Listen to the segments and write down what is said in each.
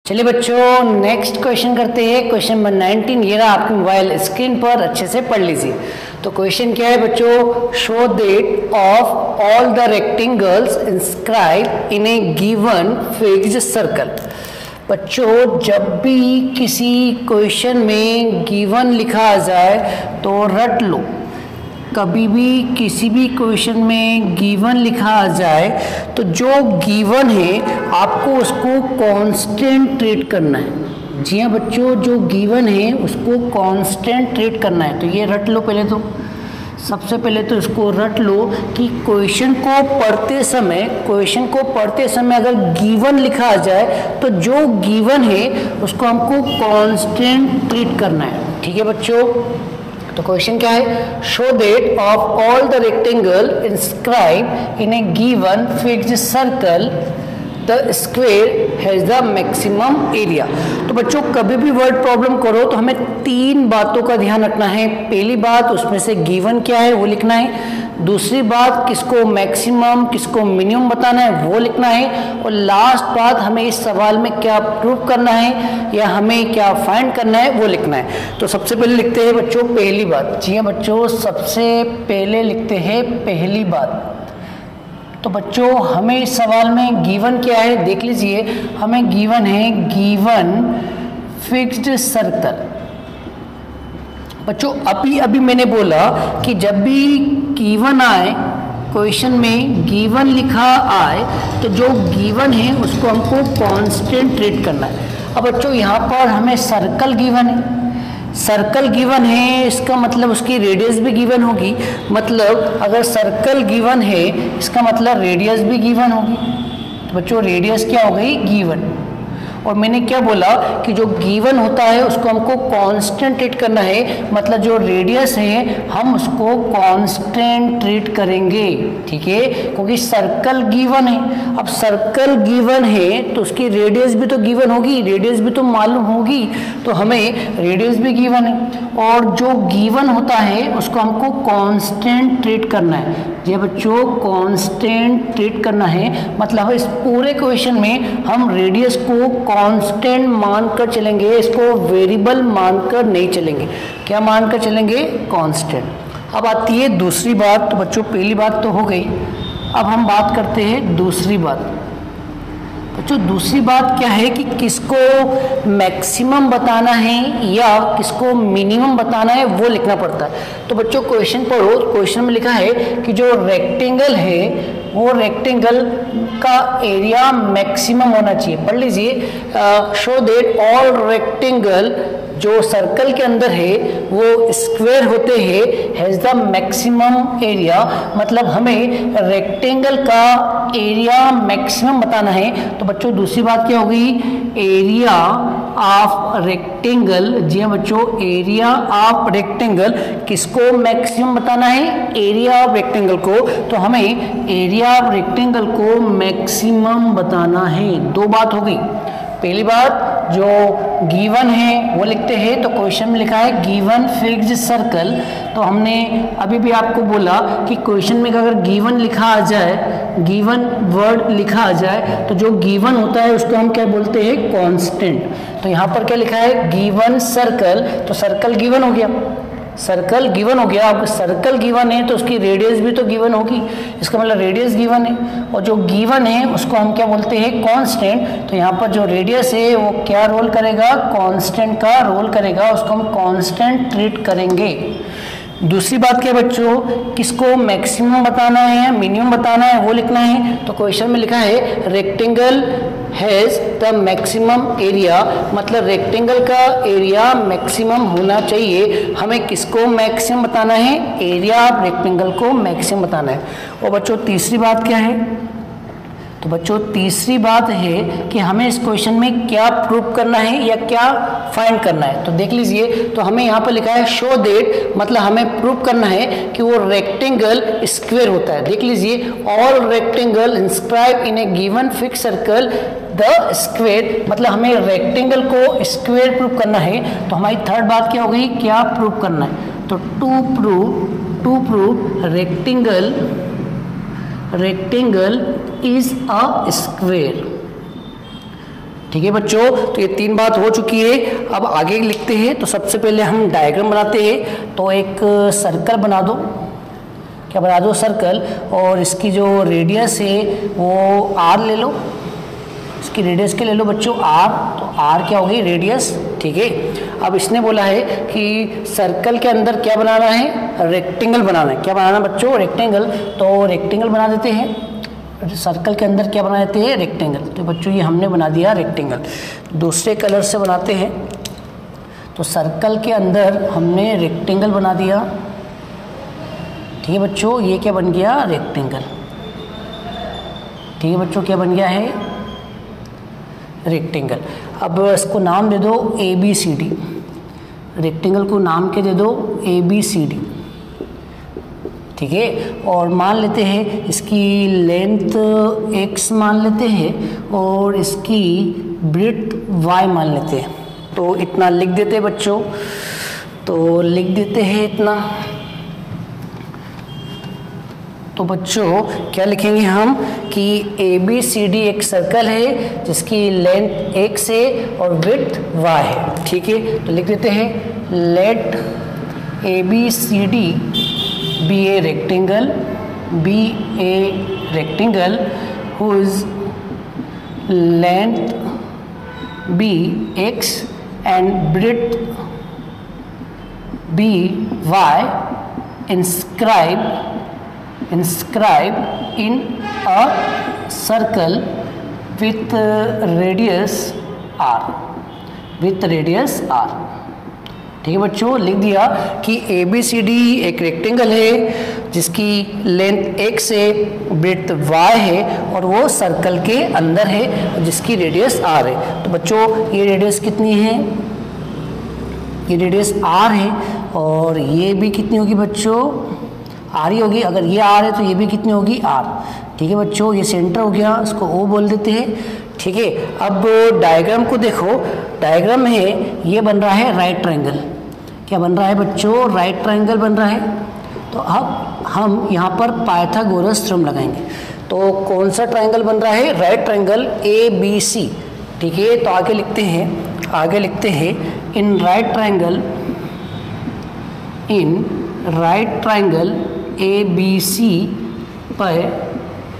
चलिए बच्चों next question करते हैं। क्वेश्चन नंबर 19 ये रहा आपकी मोबाइल स्क्रीन पर, अच्छे से पढ़ लीजिए। तो क्वेश्चन क्या है बच्चों, show that of all the rectangles inscribe in A given fixed circle. बच्चों जब भी किसी क्वेश्चन में गिवन लिखा आ जाए तो रट लो। कभी भी किसी भी क्वेश्चन में गिवन लिखा आ जाए तो जो गिवन है आपको उसको कांस्टेंट ट्रीट करना है। जी हाँ बच्चों, जो गिवन है उसको कांस्टेंट ट्रीट करना है। तो ये रट लो पहले तो, सबसे पहले तो इसको रट लो कि क्वेश्चन को पढ़ते समय अगर गिवन लिखा आ जाए तो जो गिवन है उसको हमको कांस्टेंट ट्रीट करना है। ठीक है बच्चों, तो क्वेश्चन क्या है, show that of all the rectangle inscribe in A given fixed circle the square has the maximum area. तो बच्चों कभी भी वर्ड प्रॉब्लम करो तो हमें तीन बातों का ध्यान रखना है। पहली बात, उसमें से गिवन क्या है वो लिखना है। दूसरी बात, किसको मैक्सिमम किसको मिनिमम बताना है वो लिखना है। और लास्ट बात, हमें इस सवाल में क्या प्रूव करना है या हमें क्या फाइंड करना है वो लिखना है। तो सबसे पहले लिखते हैं बच्चों पहली बात। जी हाँ बच्चों, सबसे पहले लिखते हैं पहली बात। तो बच्चों हमें इस सवाल में गिवन क्या है देख लीजिए। हमें गिवन है गिवन फिक्स्ड सर्कल। बच्चों अभी मैंने बोला कि जब भी गिवन आए, क्वेश्चन में गिवन लिखा आए तो जो गिवन है उसको हमको कांस्टेंट ट्रीट करना है। अब बच्चों यहाँ पर हमें सर्कल गिवन है, सर्कल गिवन है इसका मतलब उसकी रेडियस भी गिवन होगी। मतलब अगर सर्कल गिवन है इसका मतलब रेडियस भी गिवन होगी। तो बच्चों रेडियस क्या हो गई, गिवन। और मैंने क्या बोला कि जो गिवन होता है उसको हमको कांस्टेंट ट्रीट करना है। मतलब जो रेडियस है हम उसको कांस्टेंट ट्रीट करेंगे। ठीक है, क्योंकि सर्कल गिवन है। अब सर्कल गिवन है तो उसकी रेडियस भी तो गिवन होगी, रेडियस भी तो मालूम होगी, तो हमें रेडियस भी गिवन है। और जो गिवन होता है उसको हमको कांस्टेंट ट्रीट करना है। जी बच्चों, कांस्टेंट ट्रीट करना है मतलब इस पूरे क्वेश्चन में हम रेडियस को कांस्टेंट मानकर चलेंगे, इसको वेरिएबल मानकर नहीं चलेंगे। क्या मानकर चलेंगे, कांस्टेंट। अब आती है दूसरी बात। तो बच्चों पहली बात तो हो गई, अब हम बात करते हैं दूसरी बात। बच्चों दूसरी बात क्या है कि किसको मैक्सिमम बताना है या किसको मिनिमम बताना है वो लिखना पड़ता है। तो बच्चों क्वेश्चन पढ़ो, क्वेश्चन में लिखा है कि जो रेक्टेंगल है वो रेक्टेंगल का एरिया मैक्सिमम होना चाहिए। पढ़ लीजिए, शो दैट ऑल रेक्टेंगल जो सर्कल के अंदर है वो स्क्वायर होते हैं हैज द मैक्सिमम एरिया। मतलब हमें रेक्टेंगल का एरिया मैक्सिमम बताना है। तो बच्चों दूसरी बात क्या होगी, एरिया ऑफ रेक्टेंगल। जी हाँ बच्चों, एरिया ऑफ रेक्टेंगल किसको मैक्सिमम बताना है, एरिया ऑफ रेक्टेंगल को। तो हमें एरिया ऑफ रेक्टेंगल को मैक्सिमम बताना है। दो बात हो गई। पहली बात, जो गिवन है वो लिखते हैं। तो क्वेश्चन में लिखा है गिवन फिक्स्ड सर्कल। तो हमने अभी भी आपको बोला कि क्वेश्चन में अगर गिवन लिखा आ जाए, गिवन वर्ड लिखा आ जाए तो जो गिवन होता है उसको हम क्या बोलते हैं, कांस्टेंट। तो यहाँ पर क्या लिखा है, गिवन सर्कल। तो सर्कल गिवन हो गया, सर्कल गिवन हो गया। अब सर्कल गिवन है तो उसकी रेडियस भी तो गिवन होगी, इसका मतलब रेडियस गिवन है। और जो गिवन है उसको हम क्या बोलते हैं, कांस्टेंट। तो यहाँ पर जो रेडियस है वो क्या रोल करेगा, कांस्टेंट का रोल करेगा, उसको हम कांस्टेंट ट्रीट करेंगे। दूसरी बात क्या बच्चों, किसको मैक्सिमम बताना है या मिनिमम बताना है वो लिखना है। तो क्वेश्चन में लिखा है rectangle has the maximum area. मतलब रेक्टेंगल का एरिया मैक्सिमम होना चाहिए। हमें किसको मैक्सिमम बताना है, एरिया ऑफ रेक्टेंगल को मैक्सिमम बताना है। और बच्चों तीसरी बात क्या है, तो बच्चों तीसरी बात है कि हमें इस क्वेश्चन में क्या प्रूव करना है या क्या फाइंड करना है। तो देख लीजिए, तो हमें यहाँ पर लिखा है शो दैट, मतलब हमें प्रूव करना है कि वो रेक्टेंगल स्क्वायर होता है। देख लीजिए, all rectangle inscribe in A given fix circle the square. मतलब हमें रेक्टेंगल को स्क्वायर प्रूव करना है। तो हमारी थर्ड बात क्या हो गई, क्या प्रूव करना है। तो to prove rectangle is a square। ठीक है बच्चों, तो ये 3 बात हो चुकी है। अब आगे लिखते हैं। तो सबसे पहले हम डायग्राम बनाते हैं। तो एक सर्कल बना दो, क्या बना दो, सर्कल, और इसकी जो रेडियस है वो r ले लो, इसकी रेडियस के ले लो बच्चों r, तो r क्या होगी, रेडियस। ठीक है, अब इसने बोला है कि सर्कल के अंदर क्या बनाना है, रेक्टेंगल बनाना है। क्या बनाना बच्चों, रेक्टेंगल। तो रेक्टेंगल बना देते हैं, सर्कल के अंदर क्या बना देते हैं, रेक्टेंगल। तो बच्चों ये हमने बना दिया रेक्टेंगल। दूसरे कलर से बनाते हैं। तो सर्कल के अंदर हमने रेक्टेंगल बना दिया। ठीक है बच्चों, ये क्या बन गया, रेक्टेंगल। ठीक है बच्चों, क्या बन गया है, रेक्टेंगल। अब इसको नाम दे दो ABCD, रेक्टेंगल को नाम के दे दो ABCD। ठीक है, और मान लेते हैं इसकी लेंथ x मान लेते हैं और इसकी ब्रेड्थ y मान लेते हैं। तो इतना लिख देते हैं बच्चों, तो लिख देते हैं इतना। तो बच्चों क्या लिखेंगे हम कि ABCD एक सर्कल है जिसकी लेंथ x है और विड्थ y है। ठीक है, तो लिख देते हैं late ABCD be a rectangle, be a rectangle whose length be x and breadth be y, inscribe in a circle with radius r, with radius r। ठीक है बच्चों, लिख दिया कि ABCD एक रेक्टेंगल है जिसकी लेंथ x है, ब्रेड्थ y है, और वो सर्कल के अंदर है और जिसकी रेडियस r है। तो बच्चों ये रेडियस कितनी है, ये रेडियस r है, और ये भी कितनी होगी बच्चों, r ही होगी। अगर ये r है तो ये भी कितनी होगी, r। ठीक है बच्चों, ये सेंटर हो गया, इसको O बोल देते हैं। ठीक है, अब डायग्राम को देखो। डायग्राम में ये बन रहा है राइट ट्रायंगल। क्या बन रहा है बच्चों, राइट ट्रायंगल बन रहा है। तो अब हम यहाँ पर पाइथागोरस थ्योरम लगाएंगे। तो कौन सा ट्रायंगल बन रहा है, राइट ट्रायंगल ABC। ठीक है, तो आगे लिखते हैं, आगे लिखते हैं इन राइट ट्रायंगल ABC पर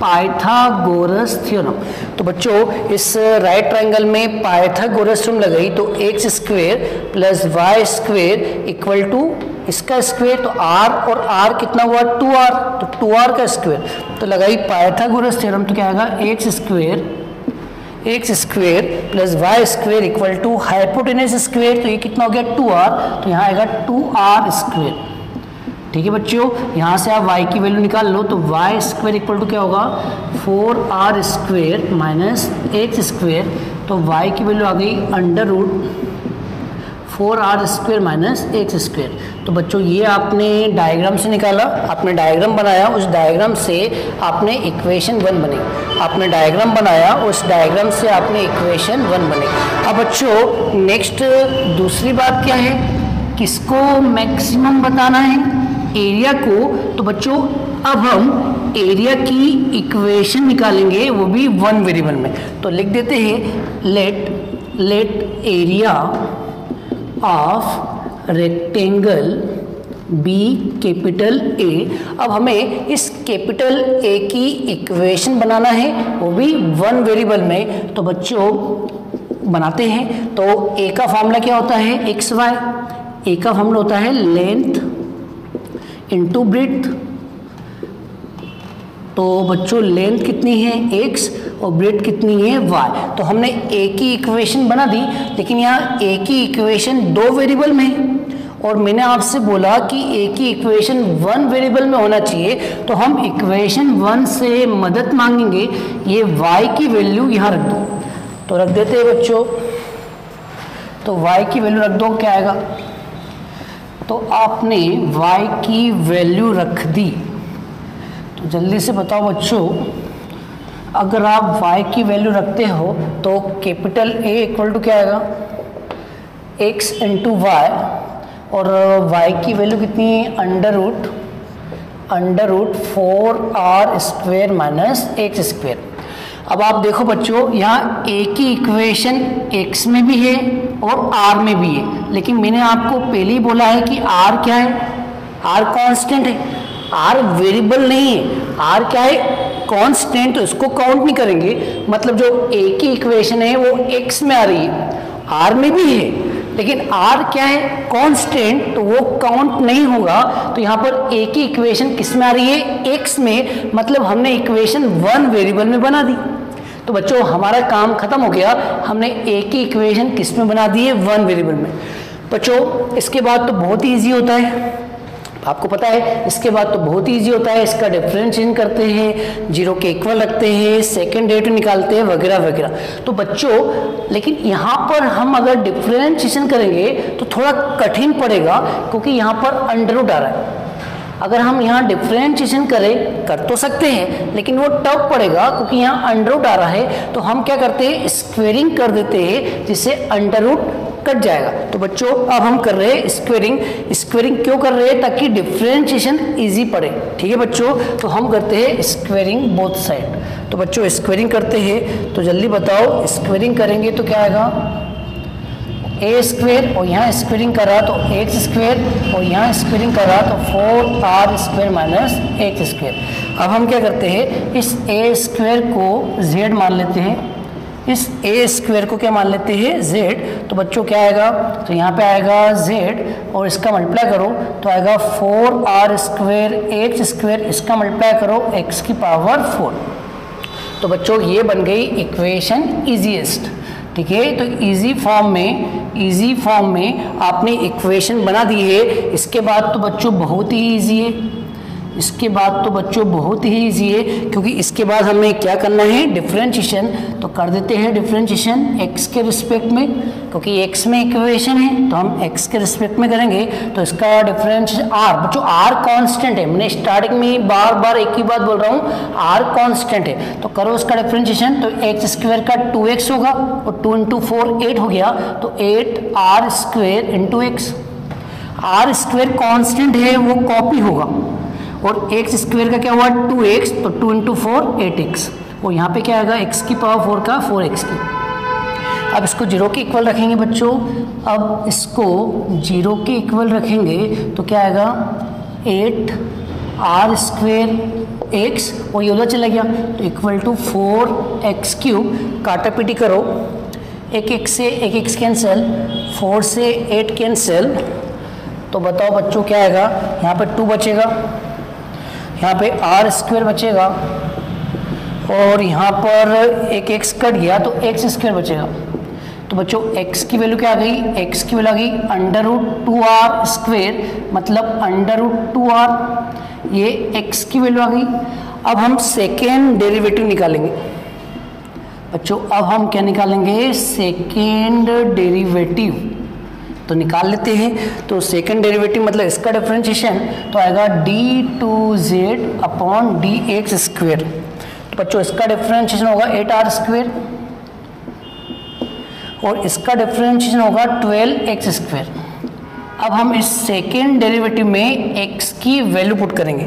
पाइथागोरस थ्योरम। तो बच्चों इस राइट ट्रायंगल में पाइथागोरस थ्योरम लगाई तो x square plus Y square equal to इसका स्क्वायर, तो r और r कितना हुआ, 2r, तो 2r का स्क्वायर। तो लगाई पाइथागोरस थ्योरम, तो क्या आएगा, x square plus Y square equal to hypotenuse square, तो ये कितना हो गया, 2r, तो यहाँ आएगा 2r स्क्वायर। ठीक है बच्चों, यहाँ से आप y की वैल्यू निकाल लो, तो वाई स्क्वायर इक्वल टू क्या होगा, 4r square minus x square. तो y की वैल्यू आ गई under root 4r square minus x square. तो बच्चों ये आपने डायग्राम से निकाला, आपने डायग्राम बनाया, उस डायग्राम से आपने इक्वेशन 1 बनी। आपने डायग्राम बनाया, उस डायग्राम से आपने इक्वेशन 1 बनी। अब बच्चों नेक्स्ट दूसरी बात क्या है, किसको मैक्सिमम बताना है, एरिया को। तो बच्चों अब हम एरिया की इक्वेशन निकालेंगे, वो भी 1 वेरिएबल में। तो लिख देते हैं let area of rectangle be capital A. अब हमें इस कैपिटल ए की इक्वेशन बनाना है, वो भी 1 वेरिएबल में। तो बच्चों बनाते हैं। तो ए का फॉर्मूला क्या होता है, एक्स वाई। ए का फॉर्मूला होता है लेंथ इंटू ब्रेड्थ। तो बच्चों लेंथ कितनी है x और ब्रेड्थ कितनी है y। तो हमने a की इक्वेशन बना दी, लेकिन यहाँ a की इक्वेशन 2 वेरिएबल में है और मैंने आपसे बोला कि a की इक्वेशन 1 वेरिएबल में होना चाहिए। तो हम इक्वेशन 1 से मदद मांगेंगे, ये y की वैल्यू यहाँ रख दो। तो रख देते हैं बच्चों, तो y की वैल्यू रख दो, क्या आएगा। तो आपने y की वैल्यू रख दी। तो जल्दी से बताओ बच्चों, अगर आप y की वैल्यू रखते हो तो कैपिटल A इक्वल टू क्या आएगा, x इंटू वाई, और y की वैल्यू कितनी है, under root 4r square minus x square. अब आप देखो बच्चों, यहाँ ए की इक्वेशन x में भी है और r में भी है, लेकिन मैंने आपको पहले ही बोला है कि r क्या है, r कांस्टेंट है, r वेरिएबल नहीं है, r क्या है, कांस्टेंट, तो इसको काउंट नहीं करेंगे। मतलब जो a की इक्वेशन है वो x में आ रही है, r में भी है, लेकिन r क्या है, कांस्टेंट, तो वो काउंट नहीं होगा। तो यहाँ पर a की इक्वेशन किस में आ रही है, x में, मतलब हमने इक्वेशन 1 वेरिएबल में बना दी। तो बच्चों हमारा काम खत्म हो गया, हमने a की इक्वेशन किस में बना दी है, 1 वेरिएबल में। बच्चों इसके बाद तो बहुत ही ईजी होता है, आपको पता है, इसके बाद तो बहुत ही ईजी होता है, इसका डिफरेंशिएशन करते हैं, 0 के इक्वल रखते हैं, सेकंड डेरिवेटिव निकालते हैं, वगैरह वगैरह। तो बच्चों लेकिन यहाँ पर हम अगर डिफरेंशिएशन करेंगे तो थोड़ा कठिन पड़ेगा, क्योंकि यहाँ पर अंडर रूट आ रहा है। अगर हम यहाँ डिफरेंशिएशन करें, कर तो सकते हैं, लेकिन वो टफ पड़ेगा, क्योंकि यहाँ अंडर रूट आ रहा है। तो हम क्या करते हैं, स्क्वेयरिंग कर देते हैं, जिससे अंडर रूट कट जाएगा। तो बच्चों अब हम कर रहे हैं स्क्वेयरिंग। स्क्वेयरिंग क्यों कर रहे हैं, ताकि डिफरेंशिएशन इजी पड़े, ठीक है बच्चों। तो हम करते हैं स्क्वेयरिंग बोथ साइड। तो बच्चों स्क्वेयरिंग करते हैं, तो जल्दी बताओ, स्क्वेयरिंग करेंगे तो क्या आएगा, ए स्क्वेयर, और यहाँ स्क्वेयरिंग करा तो एक्स स्क्वेयर, और यहाँ स्क्वेयरिंग करा तो 4r square minus X square. अब हम क्या करते हैं, इस ए स्क्वेयर को z मान लेते हैं, इस ए स्क्वेयर को क्या मान लेते हैं, z। तो बच्चों क्या आएगा, तो यहाँ पे आएगा z, और इसका मल्टीप्लाई करो तो आएगा 4r स्क्वेयर एक्स स्क्वेयर, इसका मल्टीप्लाई करो x की पावर 4। तो बच्चों ये बन गई इक्वेशन इजीएस्ट, ठीक है। तो इजी फॉर्म में आपने इक्वेशन बना दी है। इसके बाद तो बच्चों बहुत ही इजी है, इसके बाद तो बच्चों बहुत ही इजी है, क्योंकि इसके बाद हमें क्या करना है, डिफरेंशिएशन। तो कर देते हैं डिफरेंशिएशन x के रिस्पेक्ट में, क्योंकि x में इक्वेशन है तो हम x के रिस्पेक्ट में करेंगे। तो इसका डिफरेंशिएशन r, बच्चों r कांस्टेंट है, मैंने स्टार्टिंग में बार बार एक ही बात बोल रहा हूँ, r कांस्टेंट है। तो करो उसका डिफरेंशिएशन, तो एक्स स्क्वायर का 2x होगा, और 2 इंटू 4 8 हो गया, तो 8r square into x. r square constant है, वो कॉपी होगा, और एक्स स्क्वेयर का क्या हुआ, 2x, तो 2 इंटू 4 8x, और यहाँ पे क्या आएगा, x की पावर 4 का 4x की। अब इसको 0 के इक्वल रखेंगे बच्चों, अब इसको 0 के इक्वल रखेंगे तो क्या आएगा, 8r स्क्वेयर x, और ये उधर चला गया, तो इक्वल टू 4x क्यूब। काटा पीटी करो, एक x से एक x कैंसिल, 4 से 8 कैंसिल, तो बताओ बच्चों क्या आएगा, यहाँ पर 2 बचेगा, यहाँ पे r स्क्वेयर बचेगा, और यहाँ पर एक x कट गया तो x स्क्वेयर बचेगा। तो बच्चों x की वैल्यू क्या आ गई, x की वैल्यू आ गई अंडर रूट 2r स्क्वेयर, मतलब अंडर रूट 2r, ये x की वैल्यू आ गई। अब हम सेकेंड डेरिवेटिव निकालेंगे बच्चों, अब हम क्या निकालेंगे, सेकेंड डेरिवेटिव। तो निकाल लेते हैं। तो सेकंड डेरिवेटिव मतलब इसका डिफरेंशिएशन तो आएगा d2z अपॉन dx स्क्वेयर। तो बच्चों इसका डिफरेंशिएशन होगा 8r स्क्वेयर, और इसका डिफरेंशिएशन होगा 12x स्क्वेयर। अब हम इस सेकेंड डेरिवेटिव में x की वैल्यू पुट करेंगे,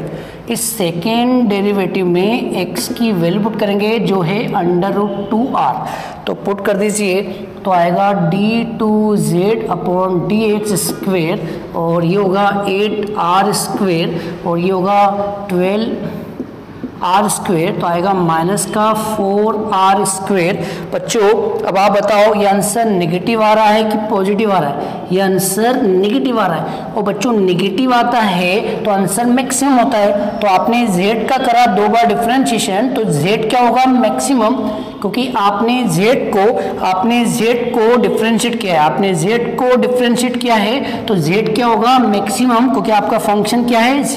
इस सेकेंड डेरिवेटिव में x की वैल्यू पुट करेंगे जो है अंडर रूट 2r। तो पुट कर दीजिए, तो आएगा d2z अपॉन dx स्क्वेयर, और ये होगा 8r स्क्वेयर, और ये होगा 12r स्क्वेयर, तो आएगा माइनस का 4r स्क्वेयर। बच्चों अब आप बताओ ये आंसर नेगेटिव आ रहा है कि पॉजिटिव आ रहा है, ये आंसर नेगेटिव आ रहा है। और बच्चों नेगेटिव आता है तो आंसर मैक्सिमम होता है। तो आपने z का करा 2 बार डिफरेंशिएशन, तो z क्या होगा, मैक्सिमम, क्योंकि आपने z को डिफरेंशिएट किया है, आपने z को डिफरेंशिएट किया है, तो z क्या होगा, मैक्सिमम, क्योंकि आपका फंक्शन क्या है, z।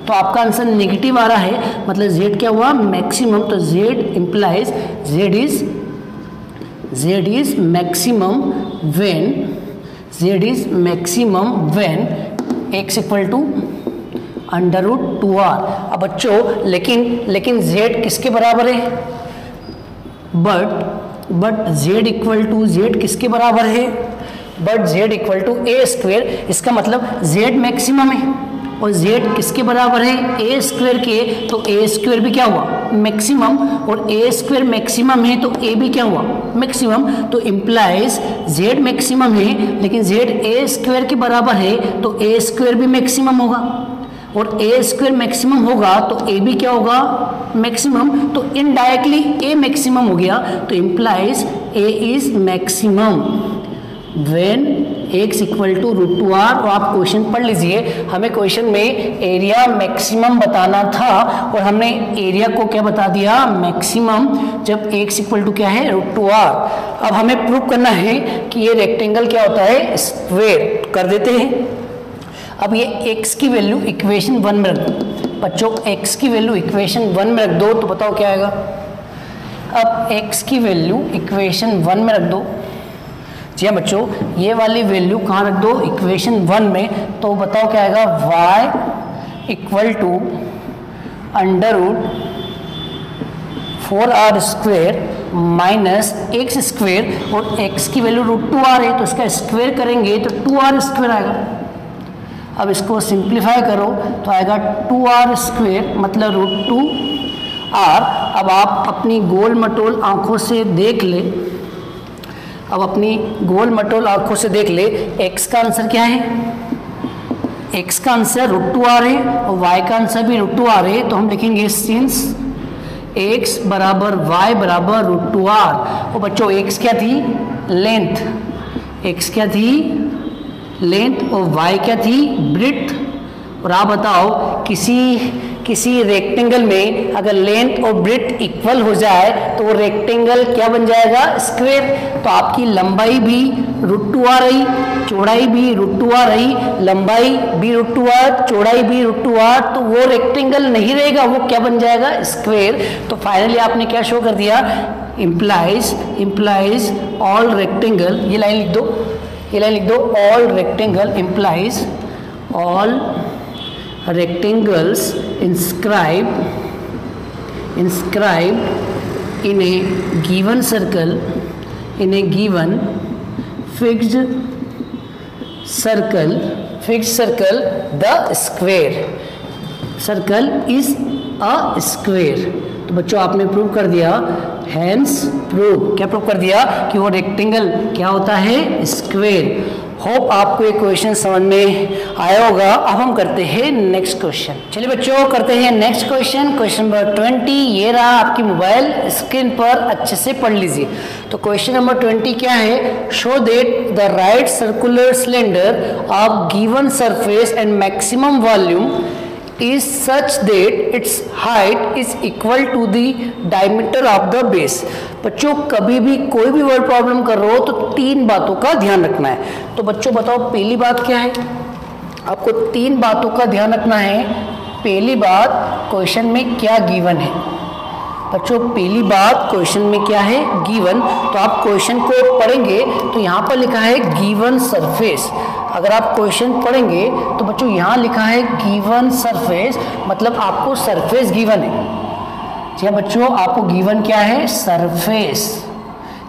तो आपका आंसर नेगेटिव आ रहा है, मतलब z क्या हुआ, मैक्सिमम। तो z implies z is maximum when x equal to under root 2r। अब बच्चों लेकिन z किसके बराबर है, but z equal to z किसके बराबर है, but z equal to a square. इसका मतलब z मैक्सिमम है, और z किसके बराबर है, a स्क्वेयर के, तो a स्क्वेयर भी क्या हुआ, मैक्सिमम, और ए स्क्वायर मैक्सिमम है तो ए भी क्या हुआ मैक्सिमम, तो इम्प्लाइज जेड मैक्सिमम है लेकिन जेड ए स्क्वायर के बराबर है तो ए स्क्वायर भी मैक्सिमम होगा, और ए स्क्वायर मैक्सिमम होगा तो ए भी क्या होगा मैक्सिमम, तो इनडायरेक्टली ए मैक्सिमम हो गया, तो implies A is maximum when x equal to √2r। और आप क्वेश्चन पढ़ लीजिए, हमें क्वेश्चन में एरिया मैक्सिमम बताना था और हमने एरिया को क्या बता दिया मैक्सिमम, जब x इक्वल टू क्या है √2r। अब हमें प्रूव करना है कि ये रेक्टेंगल क्या होता है स्क्वायर, कर देते हैं। अब ये x की वैल्यू इक्वेशन 1 में रख दो बच्चों, x की वैल्यू इक्वेशन 1 में रख दो तो बताओ क्या आएगा। अब x की वैल्यू इक्वेशन 1 में रख दो, जी हाँ बच्चों, ये वाली वैल्यू कहाँ रख दो इक्वेशन 1 में, तो बताओ क्या आएगा y equal to √4r square minus X square, और x की वैल्यू √2r है तो इसका स्क्वेयर करेंगे तो 2r स्क्वेयर आएगा। अब इसको सिंप्लीफाई करो तो आएगा 2r स्क्वेयर मतलब √2r। अब आप अपनी गोल मटोल आंखों से देख ले, अब अपनी गोल मटोल आंखों से देख ले, x का आंसर क्या है, x का आंसर √2r है और y का आंसर भी √2r है, तो हम लिखेंगे सिंस x बराबर y बराबर √2r। और बच्चों x क्या थी लेंथ, x क्या थी लेंथ और y क्या थी ब्रेड्थ। और आप बताओ किसी रेक्टेंगल में अगर लेंथ और ब्रेड्थ इक्वल हो जाए तो वो रेक्टेंगल क्या बन जाएगा स्क्वायर। तो आपकी लंबाई भी √2r रही, चौड़ाई भी √2r रही, लंबाई भी √2r, चौड़ाई भी √2r, तो वो रेक्टेंगल नहीं रहेगा, वो क्या बन जाएगा स्क्वायर। तो फाइनली आपने क्या शो कर दिया, इम्प्लाइज ऑल रेक्टेंगल, ये लाइन लिख दो, ये लाइन लिख दो, all rectangle implies all rectangles inscribed in a given circle, in a given fixed circle the square circle is a square। तो बच्चों आपने प्रूव कर दिया, हैंस प्रूव, क्या प्रूव कर दिया कि वो रेक्टेंगल क्या होता है स्क्वायर। होप आपको ये क्वेश्चन समझ में आया होगा। अब हम करते हैं नेक्स्ट क्वेश्चन। चलिए बच्चों करते हैं नेक्स्ट क्वेश्चन, क्वेश्चन नंबर 20। ये रहा आपकी मोबाइल स्क्रीन पर, अच्छे से पढ़ लीजिए। तो क्वेश्चन नंबर 20 क्या है, show that the right circular cylinder of given surface and maximum volume is such that its height is equal to the diameter of the base। बच्चों कभी भी कोई भी वर्ड प्रॉब्लम कर रहे हो तो 3 बातों का ध्यान रखना है। तो बच्चों बताओ पहली बात क्या है, आपको 3 बातों का ध्यान रखना है। पहली बात क्वेश्चन में क्या गिवन है, बच्चों पहली बात क्वेश्चन में क्या है गिवन। तो आप क्वेश्चन को पढ़ेंगे तो यहाँ पर लिखा है गिवन सरफेस। अगर आप क्वेश्चन पढ़ेंगे तो बच्चों यहाँ लिखा है गिवन सरफेस, मतलब आपको सरफेस गिवन है। जी हाँ बच्चों, आपको गिवन क्या है सरफेस।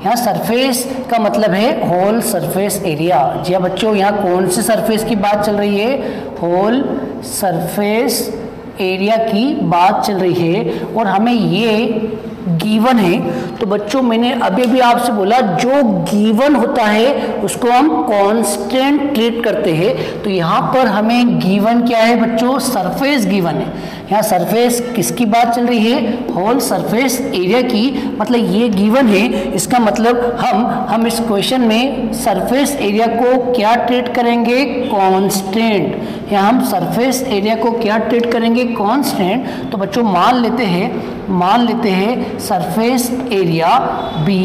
यहाँ सरफेस का मतलब है होल सरफेस एरिया। जी हाँ बच्चों, यहाँ कौन से सरफेस की बात चल रही है, होल सरफेस एरिया की बात चल रही है और हमें ये गिवन है। तो बच्चों मैंने अभी अभी आपसे बोला जो गिवन होता है उसको हम कांस्टेंट ट्रीट करते हैं। तो यहाँ पर हमें गिवन क्या है बच्चों, सरफेस गिवन है। यहाँ सरफेस किसकी बात चल रही है, होल सरफेस एरिया की, मतलब ये गिवन है। इसका मतलब हम इस क्वेश्चन में सरफेस एरिया को क्या ट्रीट करेंगे, कांस्टेंट। यहाँ हम सरफेस एरिया को क्या ट्रीट करेंगे, कांस्टेंट। तो बच्चों मान लेते हैं सरफेस एरिया बी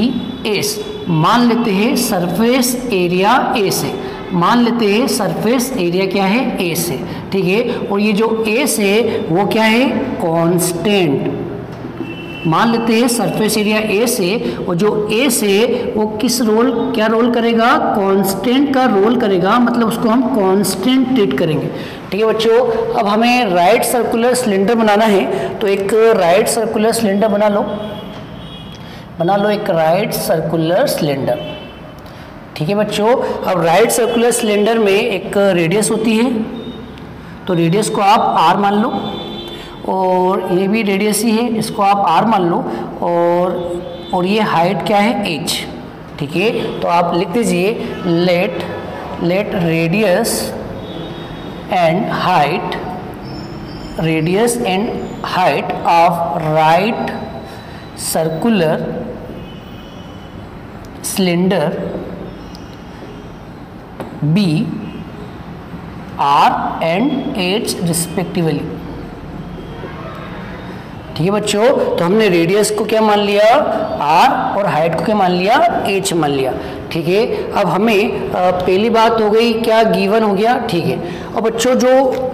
एस, मान लेते हैं सरफेस एरिया ए से, मान लेते हैं सरफेस एरिया क्या है ए से, ठीक है। और ये जो ए से वो क्या है कांस्टेंट, मान लेते हैं सरफेस एरिया ए से, और जो ए से वो क्या रोल करेगा, कांस्टेंट का रोल करेगा, मतलब उसको हम कांस्टेंट ट्रीट करेंगे, ठीक है बच्चों। अब हमें राइट सर्कुलर सिलेंडर बनाना है, तो एक राइट सर्कुलर सिलेंडर बना लो एक राइट सर्कुलर सिलेंडर, ठीक है बच्चों। अब राइट सर्कुलर सिलेंडर में एक रेडियस होती है, तो रेडियस को आप r मान लो, और ये भी रेडियस ही है, इसको आप r मान लो, और ये हाइट क्या है h, ठीक है। तो आप लिख दीजिए late radius and height of right circular cylinder B R and H respectively. ठीक है बच्चों, तो हमने रेडियस को क्या मान लिया R और हाइट को क्या मान लिया H मान लिया। ठीक है, अब हमें पहली बात हो गई क्या, गिवन हो गया। ठीक है, और बच्चों जो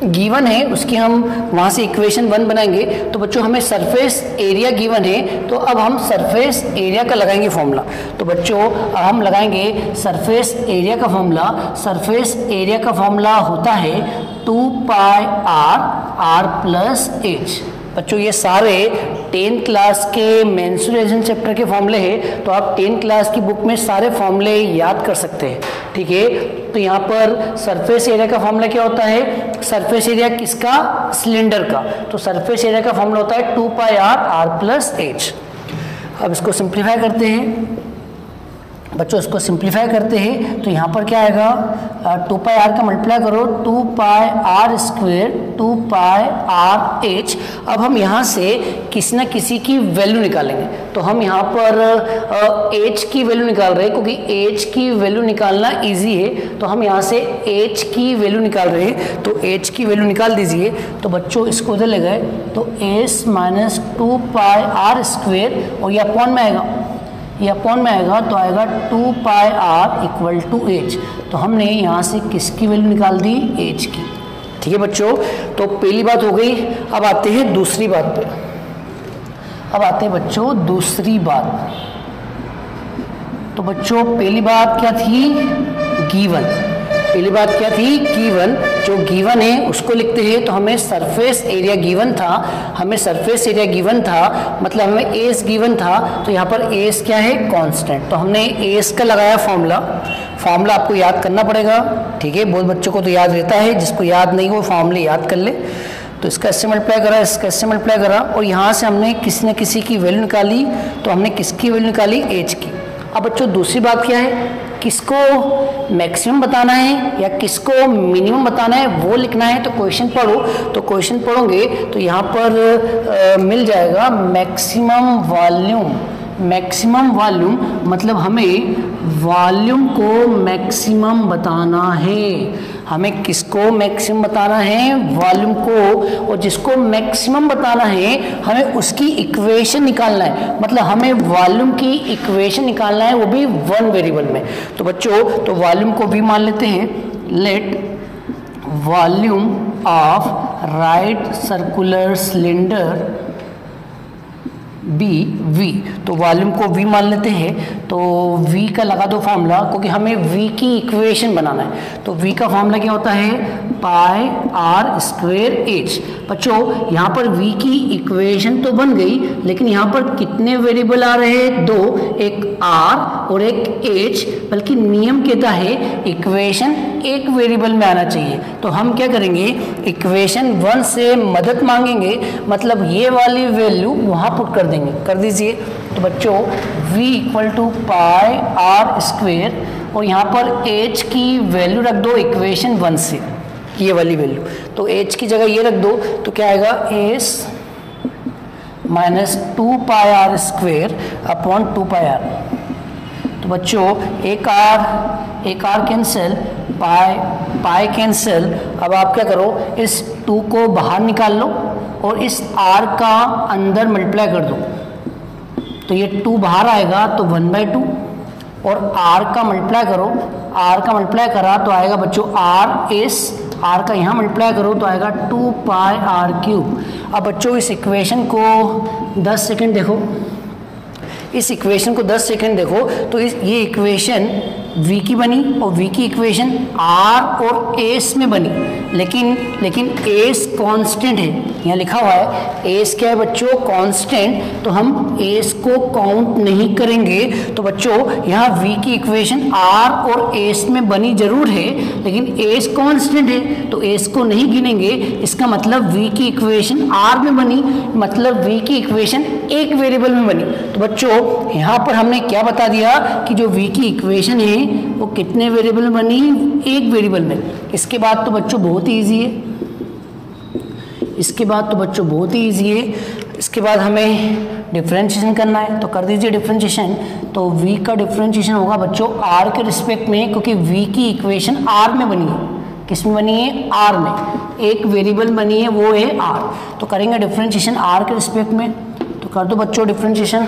गिवन है उसकी हम वहाँ से इक्वेशन 1 बनाएंगे। तो बच्चों हमें सरफेस एरिया गिवन है, तो अब हम सरफेस एरिया का लगाएंगे फॉर्मूला। तो बच्चों अब हम लगाएंगे सरफेस एरिया का फॉर्मूला। सरफेस एरिया का फॉर्मूला होता है 2 पाई r प्लस h। बच्चों ये सारे 10th क्लास के मेंसुरेशन चैप्टर के फॉर्मूले हैं, तो आप 10th क्लास की बुक में सारे फॉर्मूले याद कर सकते हैं। ठीक है, तो यहाँ पर सरफेस एरिया का फॉर्मूला क्या होता है, सरफेस एरिया किसका, सिलेंडर का। तो सरफेस एरिया का फॉर्मूला होता है 2 पाई r प्लस h। अब इसको सिंप्लीफाई करते हैं बच्चों, इसको सिंप्लीफाई करते हैं तो यहाँ पर क्या आएगा, 2 पाई r का मल्टीप्लाई करो 2 पाई r स्क्वेयर 2 पाई r h। अब हम यहाँ से किसी न किसी की वैल्यू निकालेंगे। तो हम यहाँ पर h की वैल्यू निकाल रहे हैं, क्योंकि h की वैल्यू निकालना इजी है। तो हम यहाँ से h की वैल्यू निकाल रहे हैं, तो h की वैल्यू निकाल दीजिए। तो बच्चों इसको उधर ले गए तो s माइनस 2 पाई r स्क्वेयर, और ये अपॉन में आएगा, ये अपॉन में आएगा तो आएगा 2 पाई r इक्वल टू h। तो हमने यहाँ से किसकी वैल्यू निकाल दी, h की। ठीक है बच्चों, तो पहली बात हो गई। अब आते हैं दूसरी बात पे। अब आते हैं बच्चों दूसरी बात। तो बच्चों पहली बात क्या थी, गिवन। पहली बात क्या थी, गिवन। जो गिवन है उसको लिखते हैं। तो हमें सरफेस एरिया गिवन था, हमें सरफेस एरिया गिवन था, मतलब हमें एस गिवन था। तो यहाँ पर एस क्या है, कांस्टेंट। तो हमने एस का लगाया फॉर्मूला। फॉर्मूला आपको याद करना पड़ेगा। ठीक है, बहुत बच्चों को तो याद रहता है, जिसको याद नहीं हो फॉर्मूले याद कर ले। तो इसका इससे मल्टीप्लाई करा, इसका इससे मल्टीप्लाई करा, और यहाँ से हमने किसी न किसी की वैल्यू निकाली। तो हमने किसकी वैल्यू निकाली, एच की। अब बच्चों दूसरी बात क्या है, किसको मैक्सिमम बताना है या किसको मिनिमम बताना है वो लिखना है। तो क्वेश्चन पढ़ो, तो क्वेश्चन पढ़ोगे तो यहाँ पर मिल जाएगा मैक्सिमम वॉल्यूम। मैक्सिमम वॉल्यूम मतलब हमें वॉल्यूम को मैक्सिमम बताना है। हमें किसको मैक्सिमम बताना है, वॉल्यूम को। और जिसको मैक्सिमम बताना है हमें उसकी इक्वेशन निकालना है, मतलब हमें वॉल्यूम की इक्वेशन निकालना है, वो भी 1 वेरिएबल में। तो बच्चों तो वॉल्यूम को भी मान लेते हैं, let volume of right circular cylinder be V. तो वॉल्यूम को वी मान लेते हैं। तो वी का लगा दो फॉर्मूला, क्योंकि हमें वी की इक्वेशन बनाना है। तो वी का फॉर्मूला क्या होता है, पाई r स्क्वेयर h। बच्चों यहाँ पर v की इक्वेशन तो बन गई, लेकिन यहाँ पर कितने वेरिएबल आ रहे हैं, 2, एक r और एक h। बल्कि नियम कहता है इक्वेशन एक वेरिएबल में आना चाहिए। तो हम क्या करेंगे, इक्वेशन 1 से मदद मांगेंगे, मतलब ये वाली वैल्यू वहाँ पुट कर देंगे। कर दीजिए। तो बच्चों v equal to pi r square, और यहाँ पर h की वैल्यू रख दो इक्वेशन 1 से, ये वाली वैल्यू। तो h की जगह ये रख दो, तो क्या आएगा, s माइनस 2 पाई r स्क्वेयर अपॉन 2 पाई r। तो बच्चों एक r कैंसिल, पाई कैंसिल। अब आप क्या करो, इस 2 को बाहर निकाल लो और इस r का अंदर मल्टीप्लाई कर दो। तो ये 2 बाहर आएगा तो 1/2, और r का मल्टीप्लाई करो, r का मल्टीप्लाई करा तो आएगा बच्चों r का यहाँ मल्टीप्लाई करो तो आएगा 2 पाई r क्यूब। अब बच्चों इस इक्वेशन को 10 सेकंड देखो, इस इक्वेशन को 10 सेकंड देखो। तो ये इक्वेशन v की बनी और v की इक्वेशन r और s में बनी, लेकिन s कांस्टेंट है, यहाँ लिखा हुआ है s क्या है बच्चों, कांस्टेंट, तो हम s को काउंट नहीं करेंगे। तो बच्चों यहाँ v की इक्वेशन r और s में बनी जरूर है, लेकिन s कांस्टेंट है तो s को नहीं गिनेंगे। इसका मतलब v की इक्वेशन r में बनी, मतलब v की इक्वेशन एक वेरिएबल में बनी। तो बच्चों यहाँ पर हमने क्या बता दिया कि जो v की इक्वेशन है वो कितने वेरिएबल में बनी, एक वेरिएबल में। इसके बाद तो बच्चों बहुत ही ईजी है, इसके बाद हमें डिफरेंशिएशन करना है, तो कर दीजिए डिफरेंशिएशन। तो v का डिफरेंशिएशन होगा बच्चों r के रिस्पेक्ट में, क्योंकि v की इक्वेशन r में बनी है। किस में बनी है, r में, एक वेरिएबल बनी है वो है r। तो करेंगे डिफरेंशिएशन r के रिस्पेक्ट में, तो कर दो बच्चों डिफरेंशिएशन।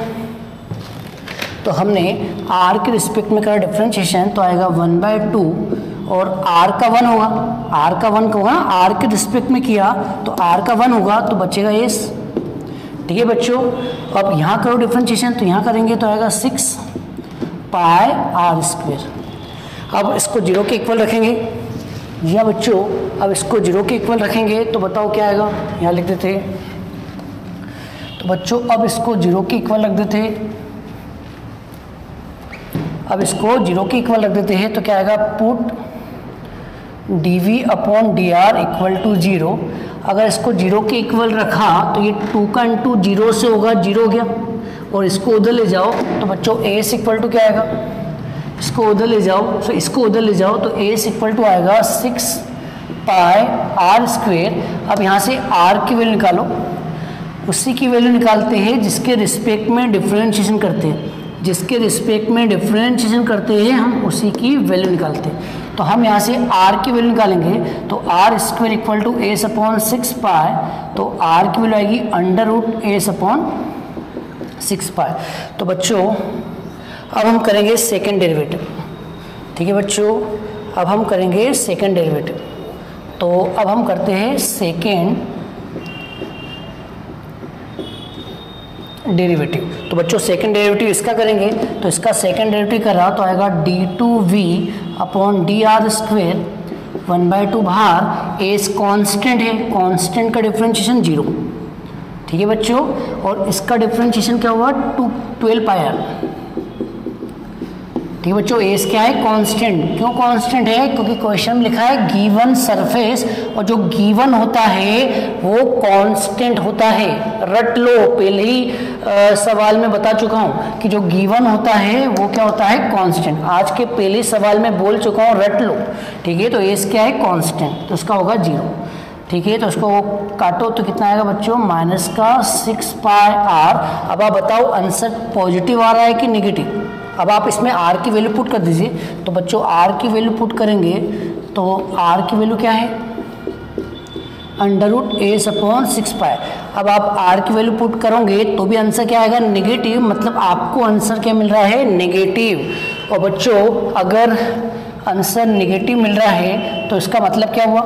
तो हमने r के रिस्पेक्ट में करा डिफरेंशिएशन, तो आएगा 1/2 और r का 1 होगा, r का 1 होगा, r के रिस्पेक्ट में किया तो r का 1 होगा, तो बचेगा s। ठीक है बच्चों, अब यहाँ करो डिफरेंशिएशन, तो यहाँ करेंगे तो आएगा 6 पाई r²। अब इसको 0 के इक्वल रखेंगे, जी हाँ बच्चों, अब इसको 0 के इक्वल रखेंगे तो बताओ क्या आएगा, यहाँ लिख देते हैं। तो बच्चों अब इसको 0 के इक्वल रख देते हैं, तो क्या आएगा, पुट dv/dr इक्वल टू 0। अगर इसको 0 के इक्वल रखा तो ये 2 का इंटू 0 से होगा, 0 हो गया, और इसको उधर ले जाओ तो बच्चों s इक्वल टू क्या आएगा, इसको उधर ले जाओ तो s इक्वल टू आएगा 6 पाई r²। अब यहाँ से r की वैल्यू निकालो, उसी की वैल्यू निकालते हैं जिसके रिस्पेक्ट में डिफरेंशिएशन करते हैं, हम उसी की वैल्यू निकालते हैं। तो हम यहाँ से r की वैल्यू निकालेंगे, तो r² इक्वल टू s/6 पाई, तो r की वैल्यू आएगी √s/6 पाई। तो बच्चों अब हम करेंगे सेकेंड डेरिवेटिव। ठीक है बच्चों, अब हम करेंगे सेकेंड डेरिवेटिव। तो अब हम करते हैं सेकेंड डेरिवेटिव। तो बच्चों सेकंड डेरिवेटिव इसका करेंगे, तो इसका सेकंड डेरिवेटिव कर रहा तो आएगा d2v/dr², 1/2 बाहर, एस कांस्टेंट है, कांस्टेंट का डिफरेंशिएशन 0। ठीक है बच्चों, और इसका डिफरेंशिएशन क्या हुआ, 12 पाई r। ठीक है बच्चों, एस क्या है, कांस्टेंट। क्यों कांस्टेंट है, क्योंकि क्वेश्चन में लिखा है गिवन सरफेस, और जो गिवन होता है वो कांस्टेंट होता है। रट लो, पहले ही सवाल में बता चुका हूँ कि जो गिवन होता है वो क्या होता है, कांस्टेंट। आज के पहले सवाल में बोल चुका हूँ, रट लो। ठीक है, तो एस क्या है, कांस्टेंट, तो उसका होगा 0। ठीक है, तो उसको काटो तो कितना आएगा बच्चों, -6 पाई r। अब आप बताओ आंसर पॉजिटिव आ रहा है कि नेगेटिव। अब आप इसमें r की वैल्यू पुट कर दीजिए। तो बच्चों r की वैल्यू पुट करेंगे तो r की वैल्यू क्या है, √a/6 पाई। अब आप r की वैल्यू पुट करोगे तो भी आंसर क्या आएगा, नेगेटिव, मतलब आपको आंसर क्या मिल रहा है, नेगेटिव। और बच्चों अगर आंसर नेगेटिव मिल रहा है तो इसका मतलब क्या हुआ,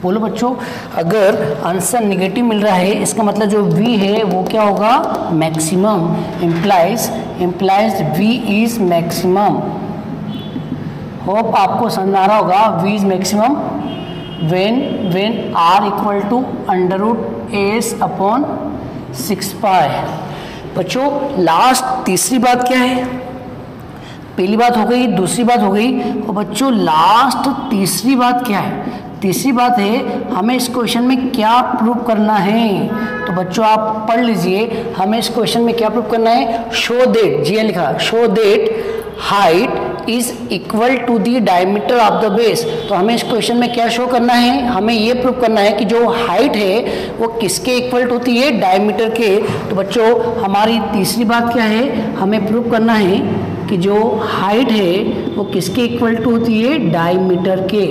बोलो बच्चों, अगर आंसर नेगेटिव मिल रहा है इसका मतलब जो v है वो क्या होगा, maximum, implies v is maximum. Hope आपको समझ आ रहा होगा, v is maximum when r equal to √s/6 pi. बच्चों लास्ट तीसरी बात क्या है, पहली बात हो गई, दूसरी बात हो गई, और बच्चों लास्ट तीसरी बात क्या है, तीसरी बात है हमें इस क्वेश्चन में क्या प्रूव करना है। तो बच्चों आप पढ़ लीजिए, हमें इस क्वेश्चन में क्या प्रूव करना है, शो दैट, जी लिखा, show that height is equal to the diameter of the base. तो हमें इस क्वेश्चन में क्या शो करना है, हमें ये प्रूव करना है कि जो हाइट है वो किसके इक्वल होती है, डायमीटर के। तो बच्चों हमारी तीसरी बात क्या है, हमें प्रूव करना है कि जो हाइट है वो किसके इक्वल टू होती है, डायमीटर के।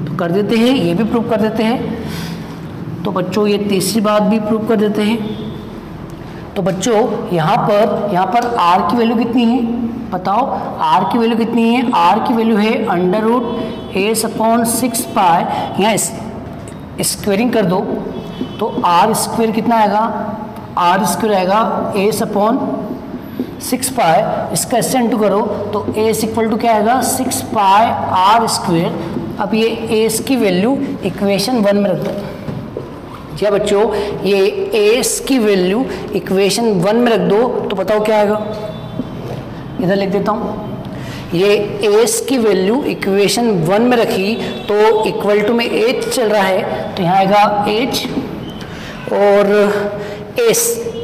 तो कर देते हैं, ये भी प्रूव कर देते हैं। तो बच्चों ये तीसरी बात भी प्रूव कर देते हैं। तो बच्चों यहाँ पर r की वैल्यू कितनी है, बताओ r की वैल्यू कितनी है, r की वैल्यू है √a/6 पाई। यहाँ स्क्वेयरिंग कर दो तो r² कितना आएगा, r² आएगा a/6 6 पाई, इसका इससे इंटू करो तो ए इक्वल टू क्या आएगा 6 पाई आर स्क्वेयर। अब ये ए की वैल्यू इक्वेशन 1 में रख दो। जी बच्चों, ये ए की वैल्यू इक्वेशन 1 में रख दो तो बताओ क्या आएगा। इधर लिख देता हूँ, ये ए की वैल्यू इक्वेशन 1 में रखी तो इक्वल टू में एच चल रहा है तो यहाँ आएगा एच, और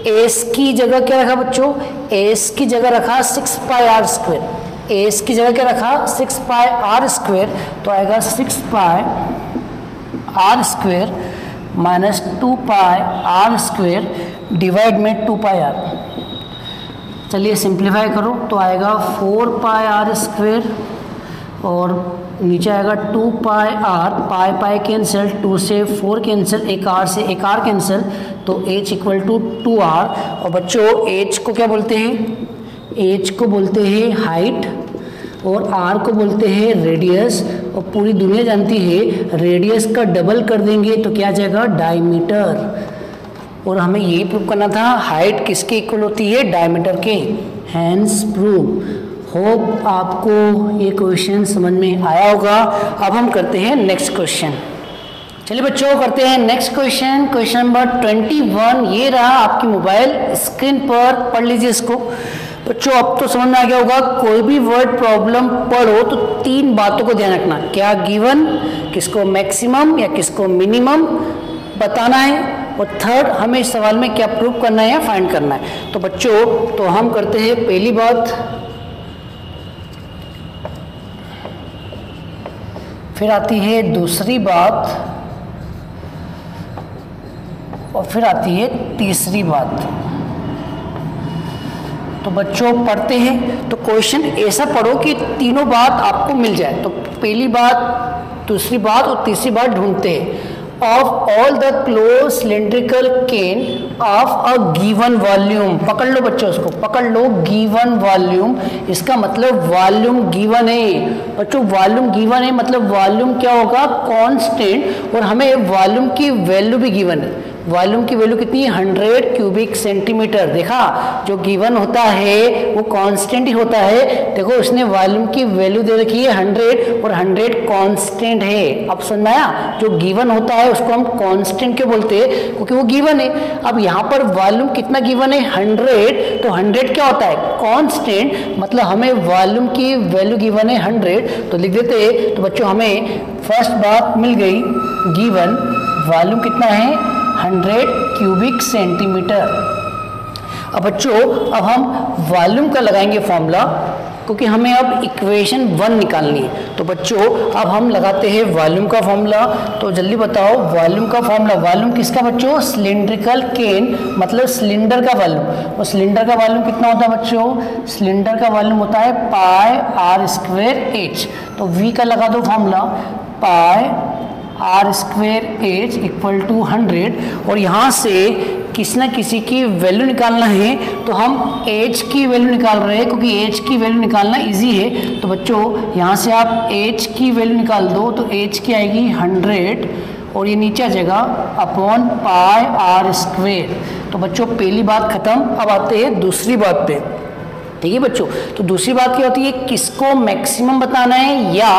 एस की जगह क्या रखा बच्चों, एस की जगह रखा 6 पाई आर स्क्वेयर। एस की जगह क्या रखा 6 पाई आर स्क्वेयर तो आएगा 6 pi are square minus 2 pi are square divide में 2 पाई आर। चलिए सिंप्लीफाई करो तो आएगा 4 पाई आर स्क्वेयर और नीचे आएगा 2 pi are, pi pi cancel, 2 से 4 कैंसिल, एक आर से एक आर कैंसिल तो h इक्वल टू 2r। और बच्चों h को क्या बोलते हैं, h को बोलते हैं हाइट और r को बोलते हैं रेडियस, और पूरी दुनिया जानती है रेडियस का डबल कर देंगे तो क्या आ जाएगा डायमीटर। और हमें यही प्रूव करना था हाइट किसके इक्वल होती है, डायमीटर के। Hence prove. होप आपको ये क्वेश्चन समझ में आया होगा। अब हम करते हैं नेक्स्ट क्वेश्चन। चलिए बच्चों करते हैं नेक्स्ट क्वेश्चन, क्वेश्चन नंबर 21। ये रहा आपकी मोबाइल स्क्रीन पर, पढ़ लीजिए इसको। बच्चों अब तो समझ में आ गया होगा, कोई भी वर्ड प्रॉब्लम पढ़ो तो 3 बातों को ध्यान रखना, क्या गिवन, किसको मैक्सिमम या किसको मिनिमम बताना है, और थर्ड हमें इस सवाल में क्या प्रूव करना है या फाइंड करना है। तो बच्चों तो हम करते हैं पहली बात, फिर आती है दूसरी बात, और फिर आती है तीसरी बात। तो बच्चों पढ़ते हैं तो क्वेश्चन ऐसा पढ़ो कि तीनों बात आपको मिल जाए। तो पहली बात, दूसरी बात और तीसरी बात ढूंढते हैं। Of all the close cylindrical can of a given volume. पकड़ लो बच्चों, उसको पकड़ लो, गिवन वॉल्यूम, इसका मतलब वॉल्यूम गिवन है। बच्चों वॉल्यूम गिवन है मतलब वॉल्यूम क्या होगा, कांस्टेंट, और हमें वॉल्यूम की वैल्यू भी गिवन है। वॉल्यूम की वैल्यू कितनी है 100 क्यूबिक सेंटीमीटर। देखा जो गिवन होता है वो कांस्टेंट ही होता है। देखो उसने वॉल्यूम की वैल्यू दे रखी है 100 और 100 कांस्टेंट है। अब समझ में आया, जो गिवन होता है उसको हम कांस्टेंट क्यों बोलते हैं, क्योंकि वो गिवन है। अब यहाँ पर वॉल्यूम कितना गिवन है 100, तो 100 क्या होता है कांस्टेंट, मतलब हमें वॉल्यूम की वैल्यू गिवन है 100 तो लिख देते हैं। तो बच्चों हमें फर्स्ट बात मिल गई, गिवन वॉल्यूम कितना है 100 क्यूबिक सेंटीमीटर। अब बच्चों अब हम वॉल्यूम का लगाएंगे फॉर्मूला, क्योंकि हमें अब इक्वेशन 1 निकालनी है। तो बच्चों अब हम लगाते हैं वॉल्यूम का फॉर्मूला। तो जल्दी बताओ वॉल्यूम का फॉर्मूला। वॉल्यूम किसका बच्चों, सिलिंड्रिकल केन मतलब सिलेंडर का वॉल्यूम। और सिलेंडर का वॉल्यूम कितना होता है बच्चों, सिलेंडर का वॉल्यूम होता है पाई आर स्क्वेयर एच। तो वी का लगा दो formula, pi are square H equal to 100, और यहाँ से किसी ना किसी की वैल्यू निकालना है। तो हम एच की वैल्यू निकाल रहे हैं, क्योंकि एच की वैल्यू निकालना इजी है। तो बच्चों यहाँ से आप एच की वैल्यू निकाल दो, तो एच की आएगी 100 और ये नीचे आ जाएगा अपॉन पाई आर स्क्वेयर। तो बच्चों पहली बात खत्म। अब आते हैं दूसरी बात पे। ठीक है बच्चों, तो दूसरी बात क्या होती है, किसको मैक्सिमम बताना है या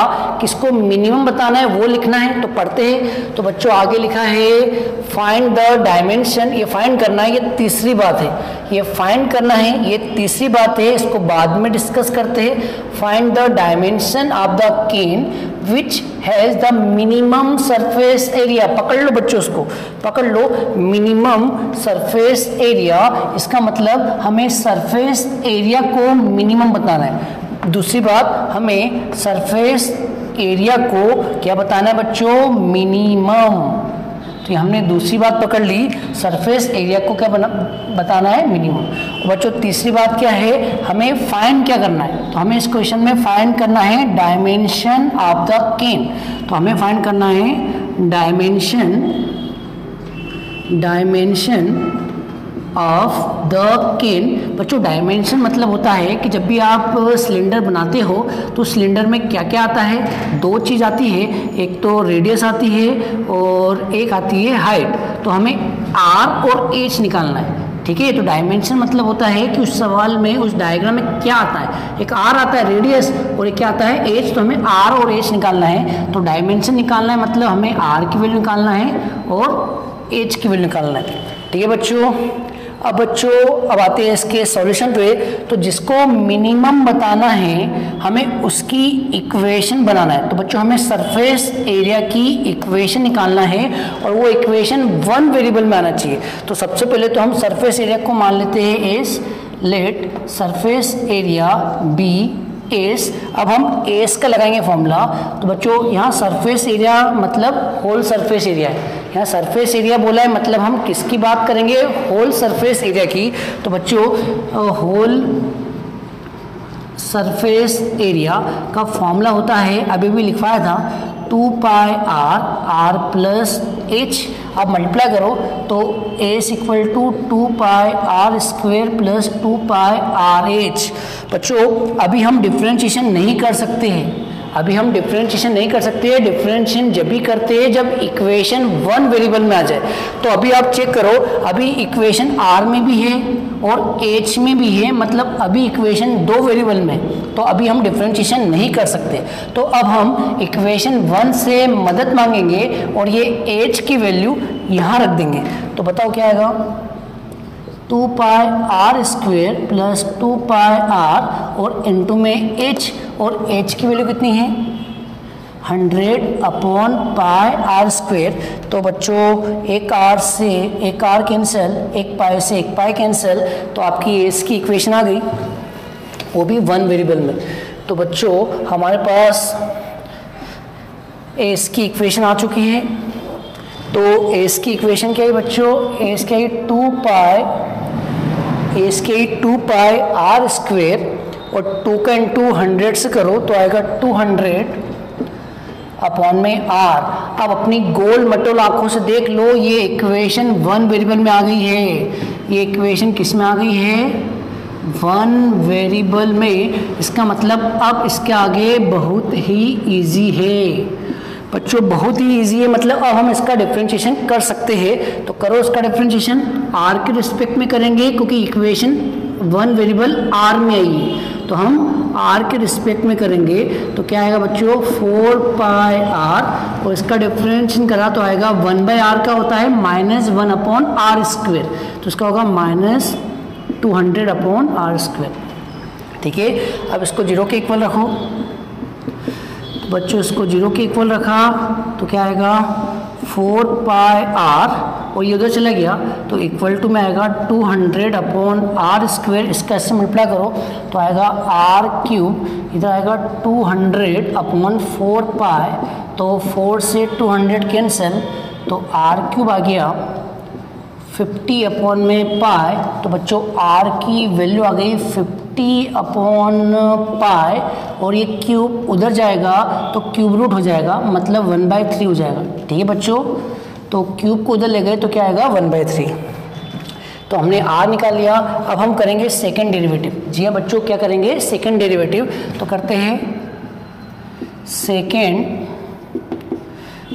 किसको मिनिमम बताना है वो लिखना है। तो पढ़ते हैं। तो बच्चों आगे लिखा है फाइंड द डायमेंशन, ये फाइंड करना है, ये तीसरी बात है। ये फाइंड करना है, ये तीसरी बात है, इसको बाद में डिस्कस करते हैं। Find the dimension of the can which has the minimum surface area. पकड़ लो बच्चों, उसको पकड़ लो, मिनिमम सरफेस एरिया, इसका मतलब हमें सरफेस एरिया को मिनिमम बताना है। दूसरी बात, हमें सरफेस एरिया को क्या बताना है बच्चों, मिनिमम। तो हमने दूसरी बात पकड़ ली, सरफेस एरिया को क्या बताना है, मिनिमम। और बच्चों तीसरी बात क्या है, हमें फाइंड क्या करना है। तो हमें इस क्वेश्चन में फाइंड करना है डायमेंशन ऑफ द केन। तो हमें फाइंड करना है डायमेंशन ऑफ द केन। बच्चों डायमेंशन मतलब होता है कि जब भी आप सिलेंडर बनाते हो तो सिलेंडर में क्या क्या आता है, 2 चीज़ आती है, एक तो रेडियस आती है और एक आती है हाइट। तो हमें आर और एच निकालना है। ठीक है। तो डायमेंशन मतलब होता है कि उस सवाल में, उस डायग्राम में क्या आता है, एक आर आता है रेडियस और एक क्या आता है एच। तो हमें आर और एच निकालना है। तो डायमेंशन निकालना है मतलब हमें आर की वैल्यू निकालना है और एच की वैल्यू निकालना है। ठीक है बच्चों। अब आते हैं इसके सॉल्यूशन पे। तो जिसको मिनिमम बताना है हमें उसकी इक्वेशन बनाना है। तो बच्चों हमें सरफेस एरिया की इक्वेशन निकालना है और वो इक्वेशन वन वेरिएबल में आना चाहिए। तो सबसे पहले तो हम सरफेस एरिया को मान लेते हैं S. Let surface area be S. अब हम एस का लगाएंगे फॉर्मूला। तो बच्चों यहाँ सरफेस एरिया मतलब होल सरफेस एरिया है। यहाँ सरफेस एरिया बोला है मतलब हम किसकी बात करेंगे, होल सरफेस एरिया की। तो बच्चों होल सरफेस एरिया का फॉर्मूला होता है, अभी भी लिखवाया था, 2 पाई आर प्लस एच। अब मल्टीप्लाई करो तो S equal to 2 pi are square plus 2 pi R H. बच्चों अभी हम डिफ्रेंशिएशन नहीं कर सकते हैं, डिफ्रेंशिएशन जब भी करते हैं जब इक्वेशन वन वेरिएबल में आ जाए। तो अभी आप चेक करो, अभी इक्वेशन आर में भी है और एच में भी है, मतलब अभी इक्वेशन दो वेरिएबल में, तो अभी हम डिफ्रेंशिएशन नहीं कर सकते। तो अब हम इक्वेशन वन से मदद मांगेंगे और ये एच की वैल्यू यहाँ रख देंगे। तो बताओ क्या आएगा, 2 pi are square plus 2 pi r और इनटू में एच, और एच की वैल्यू कितनी है 100 अपॉन पाई आर स्क्वेयर। तो बच्चों एक आर से एक आर कैंसिल, एक पाई से एक पाई कैंसिल, तो आपकी एस की इक्वेशन आ गई, वो भी वन वेरिएबल में। तो बच्चों हमारे पास एस की इक्वेशन आ चुकी है। तो एस की इक्वेशन क्या है बच्चों, एस क्या है 2 पाई आर स्क्वेयर और 2 का इंटू 100 से करो तो आएगा 200 अपॉन में आर। अब अपनी गोल मटोल आंखों से देख लो, ये इक्वेशन वन वेरिएबल में आ गई है। ये इक्वेशन किस में आ गई है, वन वेरिएबल में। इसका मतलब अब इसके आगे बहुत ही इजी है बच्चों, बहुत ही इजी है। मतलब अब हम इसका डिफरेंशिएशन कर सकते हैं। तो करो इसका डिफरेंशिएशन, आर के रिस्पेक्ट में करेंगे क्योंकि इक्वेशन वन वेरिएबल आर में आई है। तो हम आर के रिस्पेक्ट में करेंगे तो क्या आएगा बच्चों 4 पाई आर, और इसका डिफरेंशिएशन करा तो आएगा 1 बाई आर का होता है -1 अपॉन आर स्क्वेयर, तो इसका होगा -200 अपॉन आर स्क्वेयर। ठीक है। अब इसको जीरो के इक्वल रखो। बच्चों इसको जीरो के इक्वल रखा तो क्या आएगा 4 पाई आर, और ये उधर चला गया तो इक्वल टू में आएगा 200 अपॉन आर स्क्वेयर। इसका इससे मल्टीप्लाई करो तो आएगा आर क्यूब, इधर आएगा 200 अपॉन 4 पाई, तो 4 से 200 कैंसिल, तो आर क्यूब आ गया 50 अपॉन में पाई। तो बच्चों आर की वैल्यू आ गई 50 अपॉन पाई, और ये क्यूब उधर जाएगा तो क्यूब रूट हो जाएगा, मतलब 1/3 हो जाएगा। ठीक है बच्चों, तो क्यूब को उधर ले गए तो क्या आएगा 1/3। तो हमने आर निकाल लिया। अब हम करेंगे सेकेंड डेरिवेटिव। जी हाँ बच्चों, क्या करेंगे सेकेंड डेरिवेटिव। तो करते हैं सेकेंड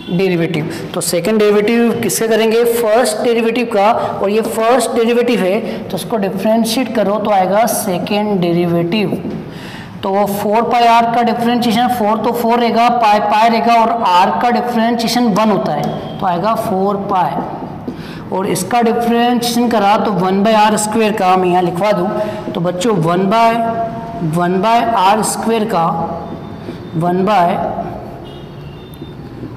डेरिवेटिव। तो सेकंड डेरिवेटिव किससे करेंगे, फर्स्ट डेरिवेटिव का, और ये फर्स्ट डेरिवेटिव है तो इसको डिफरेंशिएट करो तो आएगा सेकंड डेरिवेटिव। तो 4 पाई आर का डिफरेंशिएशन 4 तो 4 रहेगा, पाई पाई रहेगा, और आर का डिफरेंशिएशन 1 होता है तो आएगा 4 पाई, और इसका डिफरेंशिएशन करा तो 1 बाई आर स्क्वेयर का मैं यहाँ लिखवा दूँ। तो बच्चों 1 बाय आर स्क्वेयर का 1 बाय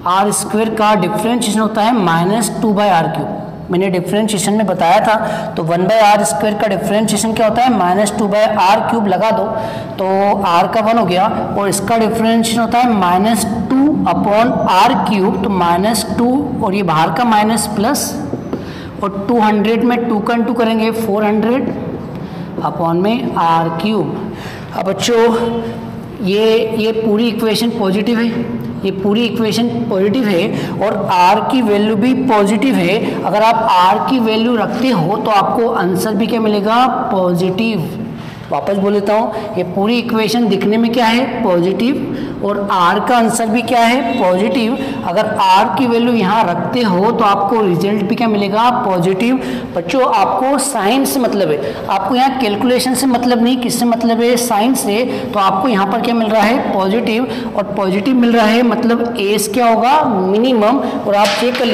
आर स्क्वेयर का डिफरेंशिएशन होता है -2 बाई आर क्यूब। मैंने डिफरेंशिएशन में बताया था। तो 1 बाई आर स्क्वेयर का डिफरेंशिएशन क्या होता है -2 बाई आर क्यूब, लगा दो तो आर का 1 हो गया, और इसका डिफरेंशिएशन होता है -2 अपॉन आर क्यूब, तो -2 और ये बाहर का माइनस प्लस, और 200 में 2 का इंटू करेंगे 400 अपॉन में आर क्यूब। अब बच्चों ये पूरी इक्वेशन पॉजिटिव है, ये पूरी इक्वेशन पॉजिटिव है, और आर की वैल्यू भी पॉजिटिव है। अगर आप आर की वैल्यू रखते हो तो आपको आंसर भी क्या मिलेगा, पॉजिटिव। वापस बोल देता हूँ, ये पूरी इक्वेशन दिखने में क्या है, पॉजिटिव, और r का आंसर भी क्या है, पॉजिटिव। अगर r की वैल्यू यहाँ रखते हो तो आपको रिजल्ट भी क्या मिलेगा, पॉजिटिव। बच्चों आपको साइन से मतलब है, आपको यहाँ कैलकुलेशन से मतलब नहीं, किससे मतलब है, साइन से। तो आपको यहाँ पर क्या मिल रहा है, पॉजिटिव, और पॉजिटिव मिल रहा है मतलब एस क्या होगा, मिनिमम। और आप चेक कर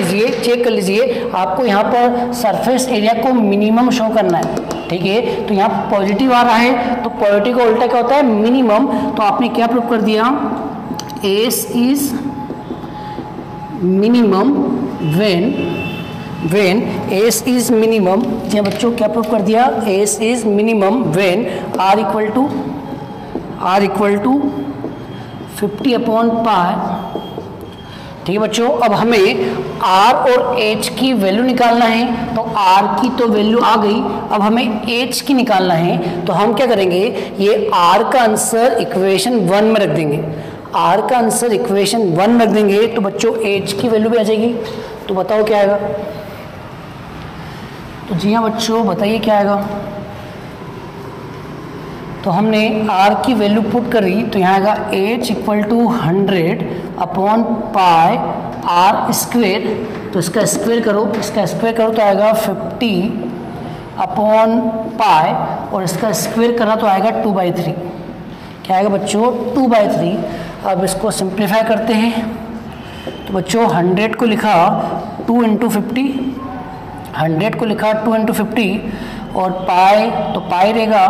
लीजिए आपको यहाँ पर सरफेस एरिया को मिनिमम शो करना है, ठीक है। तो यहाँ पॉजिटिव आ रहा है, तो पॉजिटिव का उल्टा क्या होता है, मिनिमम। तो आपने क्या प्रूव कर दिया, s is minimum when s is minimum. जी बच्चों क्या प्रूव कर दिया, s is minimum when r equal to 50/π। ठीक है बच्चों, अब हमें r और h की वैल्यू निकालना है। तो r की तो वैल्यू आ गई, अब हमें h की निकालना है। तो हम क्या करेंगे, ये r का आंसर इक्वेशन 1 में रख देंगे, r का आंसर इक्वेशन 1 में रख देंगे। तो बच्चों h की वैल्यू भी आ जाएगी। तो बताओ क्या आएगा, तो जी हाँ बच्चों बताइए क्या आएगा। तो हमने r की वैल्यू पुट करी, तो यहाँ आएगा h equal to 100/π r square. तो इसका स्क्वेयर करो, तो आएगा 50/π, और इसका स्क्वेयर करा तो आएगा 2/3। क्या आएगा बच्चों, 2/3। अब इसको सिंप्लीफाई करते हैं। तो बच्चों 100 को लिखा 2 × 50, 100 को लिखा 2 × 50, और पाई तो पाई रहेगा,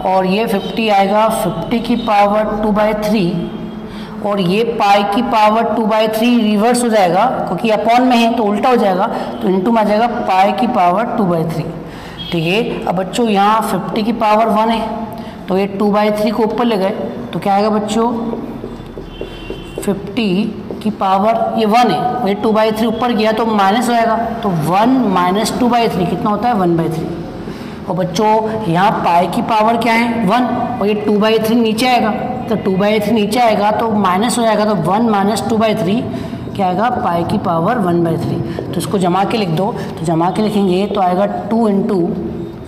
और ये 50 आएगा 50 की पावर 2/3, और ये पाई की पावर 2/3 रिवर्स हो जाएगा, क्योंकि अपॉन में है तो उल्टा हो जाएगा, तो इनटू में आ जाएगा पाई की पावर 2/3। ठीक है, अब बच्चों यहाँ 50 की पावर 1 है, तो ये 2/3 को ऊपर ले गए, तो क्या आएगा बच्चों, 50 की पावर ये 1 है, और ये 2/3 ऊपर गया तो माइनस हो जाएगा, तो 1 - 2/3 कितना होता है, 1/3। और बच्चों यहाँ पाई की पावर क्या है, 1, और ये 2/3 नीचे आएगा, तो 2/3 नीचे आएगा तो माइनस हो जाएगा, तो 1 - 2/3 क्या आएगा, पाई की पावर 1/3। तो इसको जमा के लिख दो, तो जमा के लिखेंगे तो आएगा 2 ×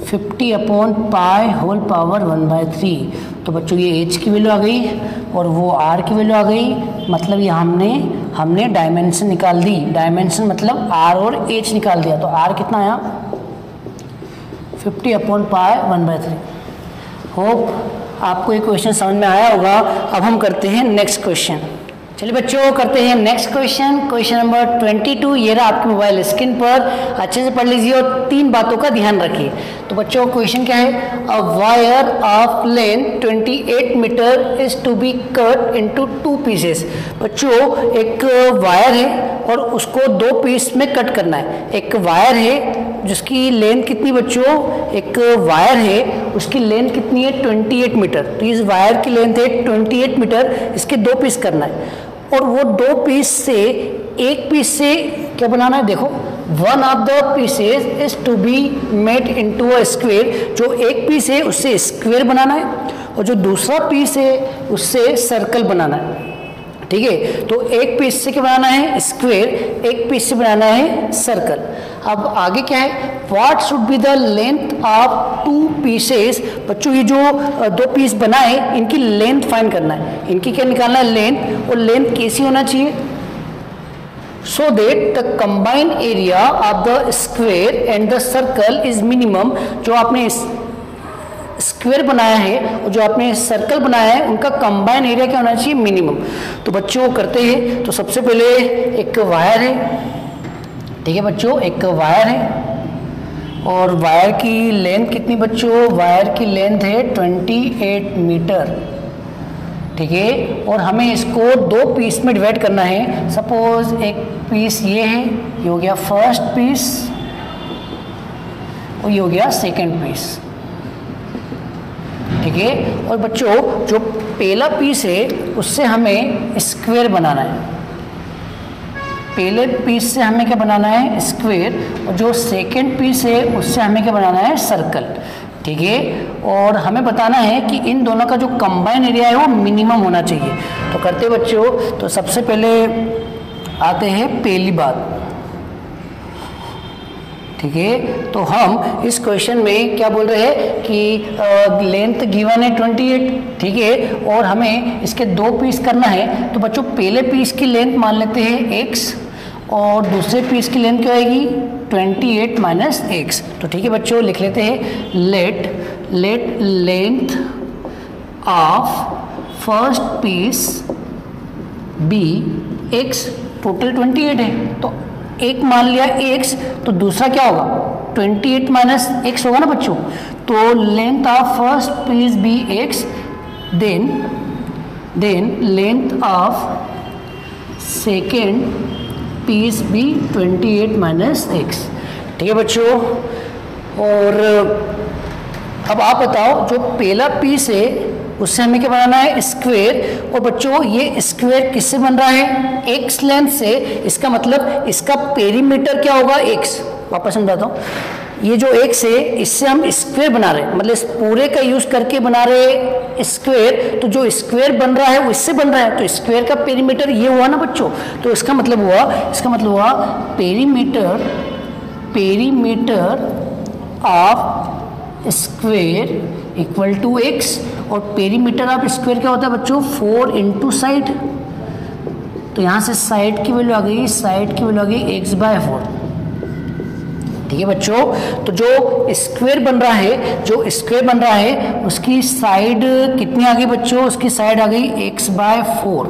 50/π होल पावर 1/3। तो बच्चों ये h की वैल्यू आ गई और वो r की वैल्यू आ गई, मतलब ये हमने डायमेंशन निकाल दी। डायमेंशन मतलब r और h निकाल दिया। तो r कितना आया, 50/π 1/3। होप आपको ये क्वेश्चन समझ में आया होगा। अब हम करते हैं नेक्स्ट क्वेश्चन। चलिए बच्चों करते हैं नेक्स्ट क्वेश्चन, क्वेश्चन नंबर 22। ये रहा आपके मोबाइल स्क्रीन पर, अच्छे से पढ़ लीजिए और 3 बातों का ध्यान रखिए। तो बच्चों क्वेश्चन क्या है, a wire of length 28 metre is to be cut into 2 pieces. बच्चों एक वायर है और उसको 2 पीस में कट करना है। एक वायर है जिसकी लेंथ कितनी बच्चों, एक वायर है उसकी लेंथ कितनी है, 28 मीटर। तो इस वायर की लेंथ है 28 मीटर, इसके 2 पीस करना है। और वो 2 पीस से एक पीस से क्या बनाना है, देखो, one of the pieces is to be made into a square. जो एक पीस है उससे स्क्वायर बनाना है, और जो दूसरा पीस है उससे सर्कल बनाना है। ठीक है, तो एक पीस से क्या बनाना है, स्क्वायर, एक पीस से बनाना है सर्कल। अब आगे क्या है, what should be the length of 2 pieces. बच्चों ये जो 2 पीस बनाए इनकी लेंथ फाइंड करना है, इनकी क्या निकालना है, लेंथ। और लेंथ कैसी होना चाहिए, so that the combined area of the square and the circle is minimum. जो आपने स्क्वायर बनाया है और जो आपने सर्कल बनाया है उनका कंबाइन एरिया क्या होना चाहिए, मिनिमम। तो बच्चों करते हैं। तो सबसे पहले एक वायर है, ठीक है बच्चों, एक वायर है और वायर की लेंथ कितनी बच्चों, वायर की लेंथ है 28 मीटर। ठीक है, और हमें इसको 2 पीस में डिवाइड करना है। सपोज एक पीस ये है, ये हो गया फर्स्ट पीस और ये हो गया सेकेंड पीस। ठीक है, और बच्चों जो पहला पीस है उससे हमें स्क्वायर बनाना है, पहले पीस से हमें क्या बनाना है, स्क्वायर। और जो सेकंड पीस है उससे हमें क्या बनाना है, सर्कल। ठीक है, और हमें बताना है कि इन दोनों का जो कंबाइन एरिया है वो मिनिमम होना चाहिए। तो करते बच्चों, तो सबसे पहले आते हैं पहली बात। ठीक है। तो हम इस क्वेश्चन में क्या बोल रहे हैं कि लेंथ गिवन है 28, ठीक है, और हमें इसके 2 पीस करना है। तो बच्चों पहले पीस की लेंथ मान लेते हैं x और दूसरे पीस की लेंथ क्या आएगी 28 माइनस x। तो ठीक है बच्चों, लिख लेते हैं let length of first piece be x, total 28 है तो एक मान लिया x, तो दूसरा क्या होगा 28 माइनस x होगा ना बच्चों। तो length of first piece be x, then length of second piece be 28 minus x। ठीक है बच्चों, और अब आप बताओ जो पहला पीस है उससे हमें क्या बनाना है स्क्वायर। और बच्चों ये स्क्वायर किससे बन रहा है x लेंथ से, इसका मतलब इसका पेरीमीटर क्या होगा x। वापस समझाता हूँ, ये जो x है इससे हम स्क्वायर बना रहे हैं, मतलब इस पूरे का यूज करके बना रहे हैं स्क्वायर। तो जो स्क्वायर बन रहा है वो इससे बन रहा है, तो स्क्वायर का पेरीमीटर ये हुआ ना बच्चों। तो इसका मतलब हुआ perimeter of square equal to x। और पेरीमीटर ऑफ स्क्वायर क्या होता है बच्चों 4 इंटू साइड। तो यहाँ से साइड की वैल्यू आ गई x/4। ठीक है बच्चों, तो जो स्क्वायर बन रहा है उसकी साइड कितनी आ गई बच्चों, उसकी साइड आ गई x/4।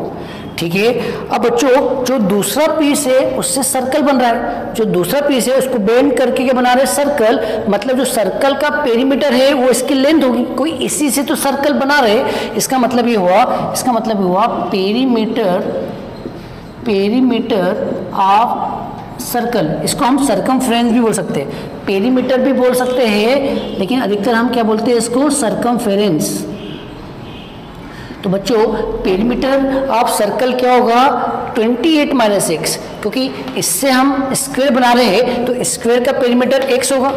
ठीक है। अब बच्चों जो दूसरा पीस है उससे सर्कल बन रहा है, जो दूसरा पीस है उसको बेंड करके क्या बना रहे हैं सर्कल, मतलब जो सर्कल का पेरीमीटर है वो इसकी लेंथ होगी, कोई इसी से तो सर्कल बना रहे। इसका मतलब ये हुआ पेरीमीटर ऑफ सर्कल। इसको हम सर्कमफ्रेंस भी बोल सकते हैं, पेरीमीटर भी बोल सकते हैं, लेकिन अधिकतर हम क्या बोलते हैं इसको सर्कमफेरेंस। तो बच्चों पेरीमीटर ऑफ सर्कल क्या होगा 28 माइनस x, क्योंकि इससे हम स्क्वायर बना रहे हैं तो स्क्वायर का पेरीमीटर x होगा,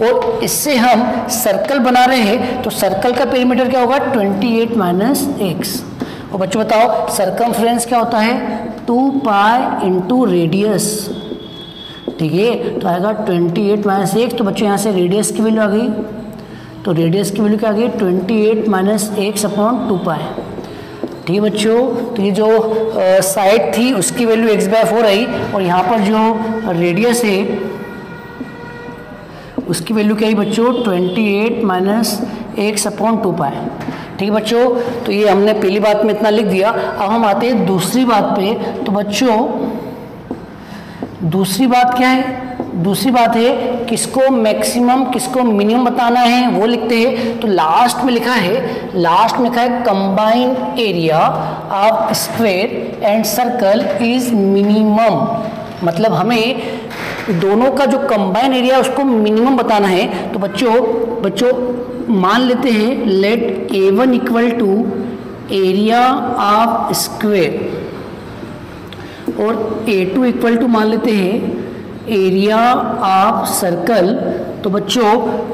और इससे हम सर्कल बना रहे हैं तो सर्कल का पेरीमीटर क्या होगा 28 माइनस x। और बच्चों बताओ सर्कमफ्रेंस क्या होता है 2 पाई इंटू रेडियस। ठीक है, तो आएगा 28 माइनस x। तो बच्चों यहाँ से रेडियस की वैल्यू आ गई, तो रेडियस की वैल्यू क्या आ गई 28 माइनस x अपॉन 2 पाई। ठीक है बच्चों, तो ये जो साइड थी उसकी वैल्यू x/4 आई, और यहाँ पर जो रेडियस है उसकी वैल्यू क्या आई बच्चों 28 माइनस x अपॉन 2 पाई। ठीक है बच्चों, तो ये हमने पहली बात में इतना लिख दिया। अब हम आते हैं दूसरी बात पे। तो बच्चों दूसरी बात क्या है, दूसरी बात है किसको मैक्सिमम किसको मिनिमम बताना है वो लिखते हैं। तो लास्ट में लिखा है combine area of square and circle is minimum, मतलब हमें दोनों का जो कंबाइन एरिया उसको मिनिमम बताना है। तो बच्चों मान लेते हैं let A1 equal to area of square और A2 इक्वल टू मान लेते हैं एरिया ऑफ सर्कल। तो बच्चों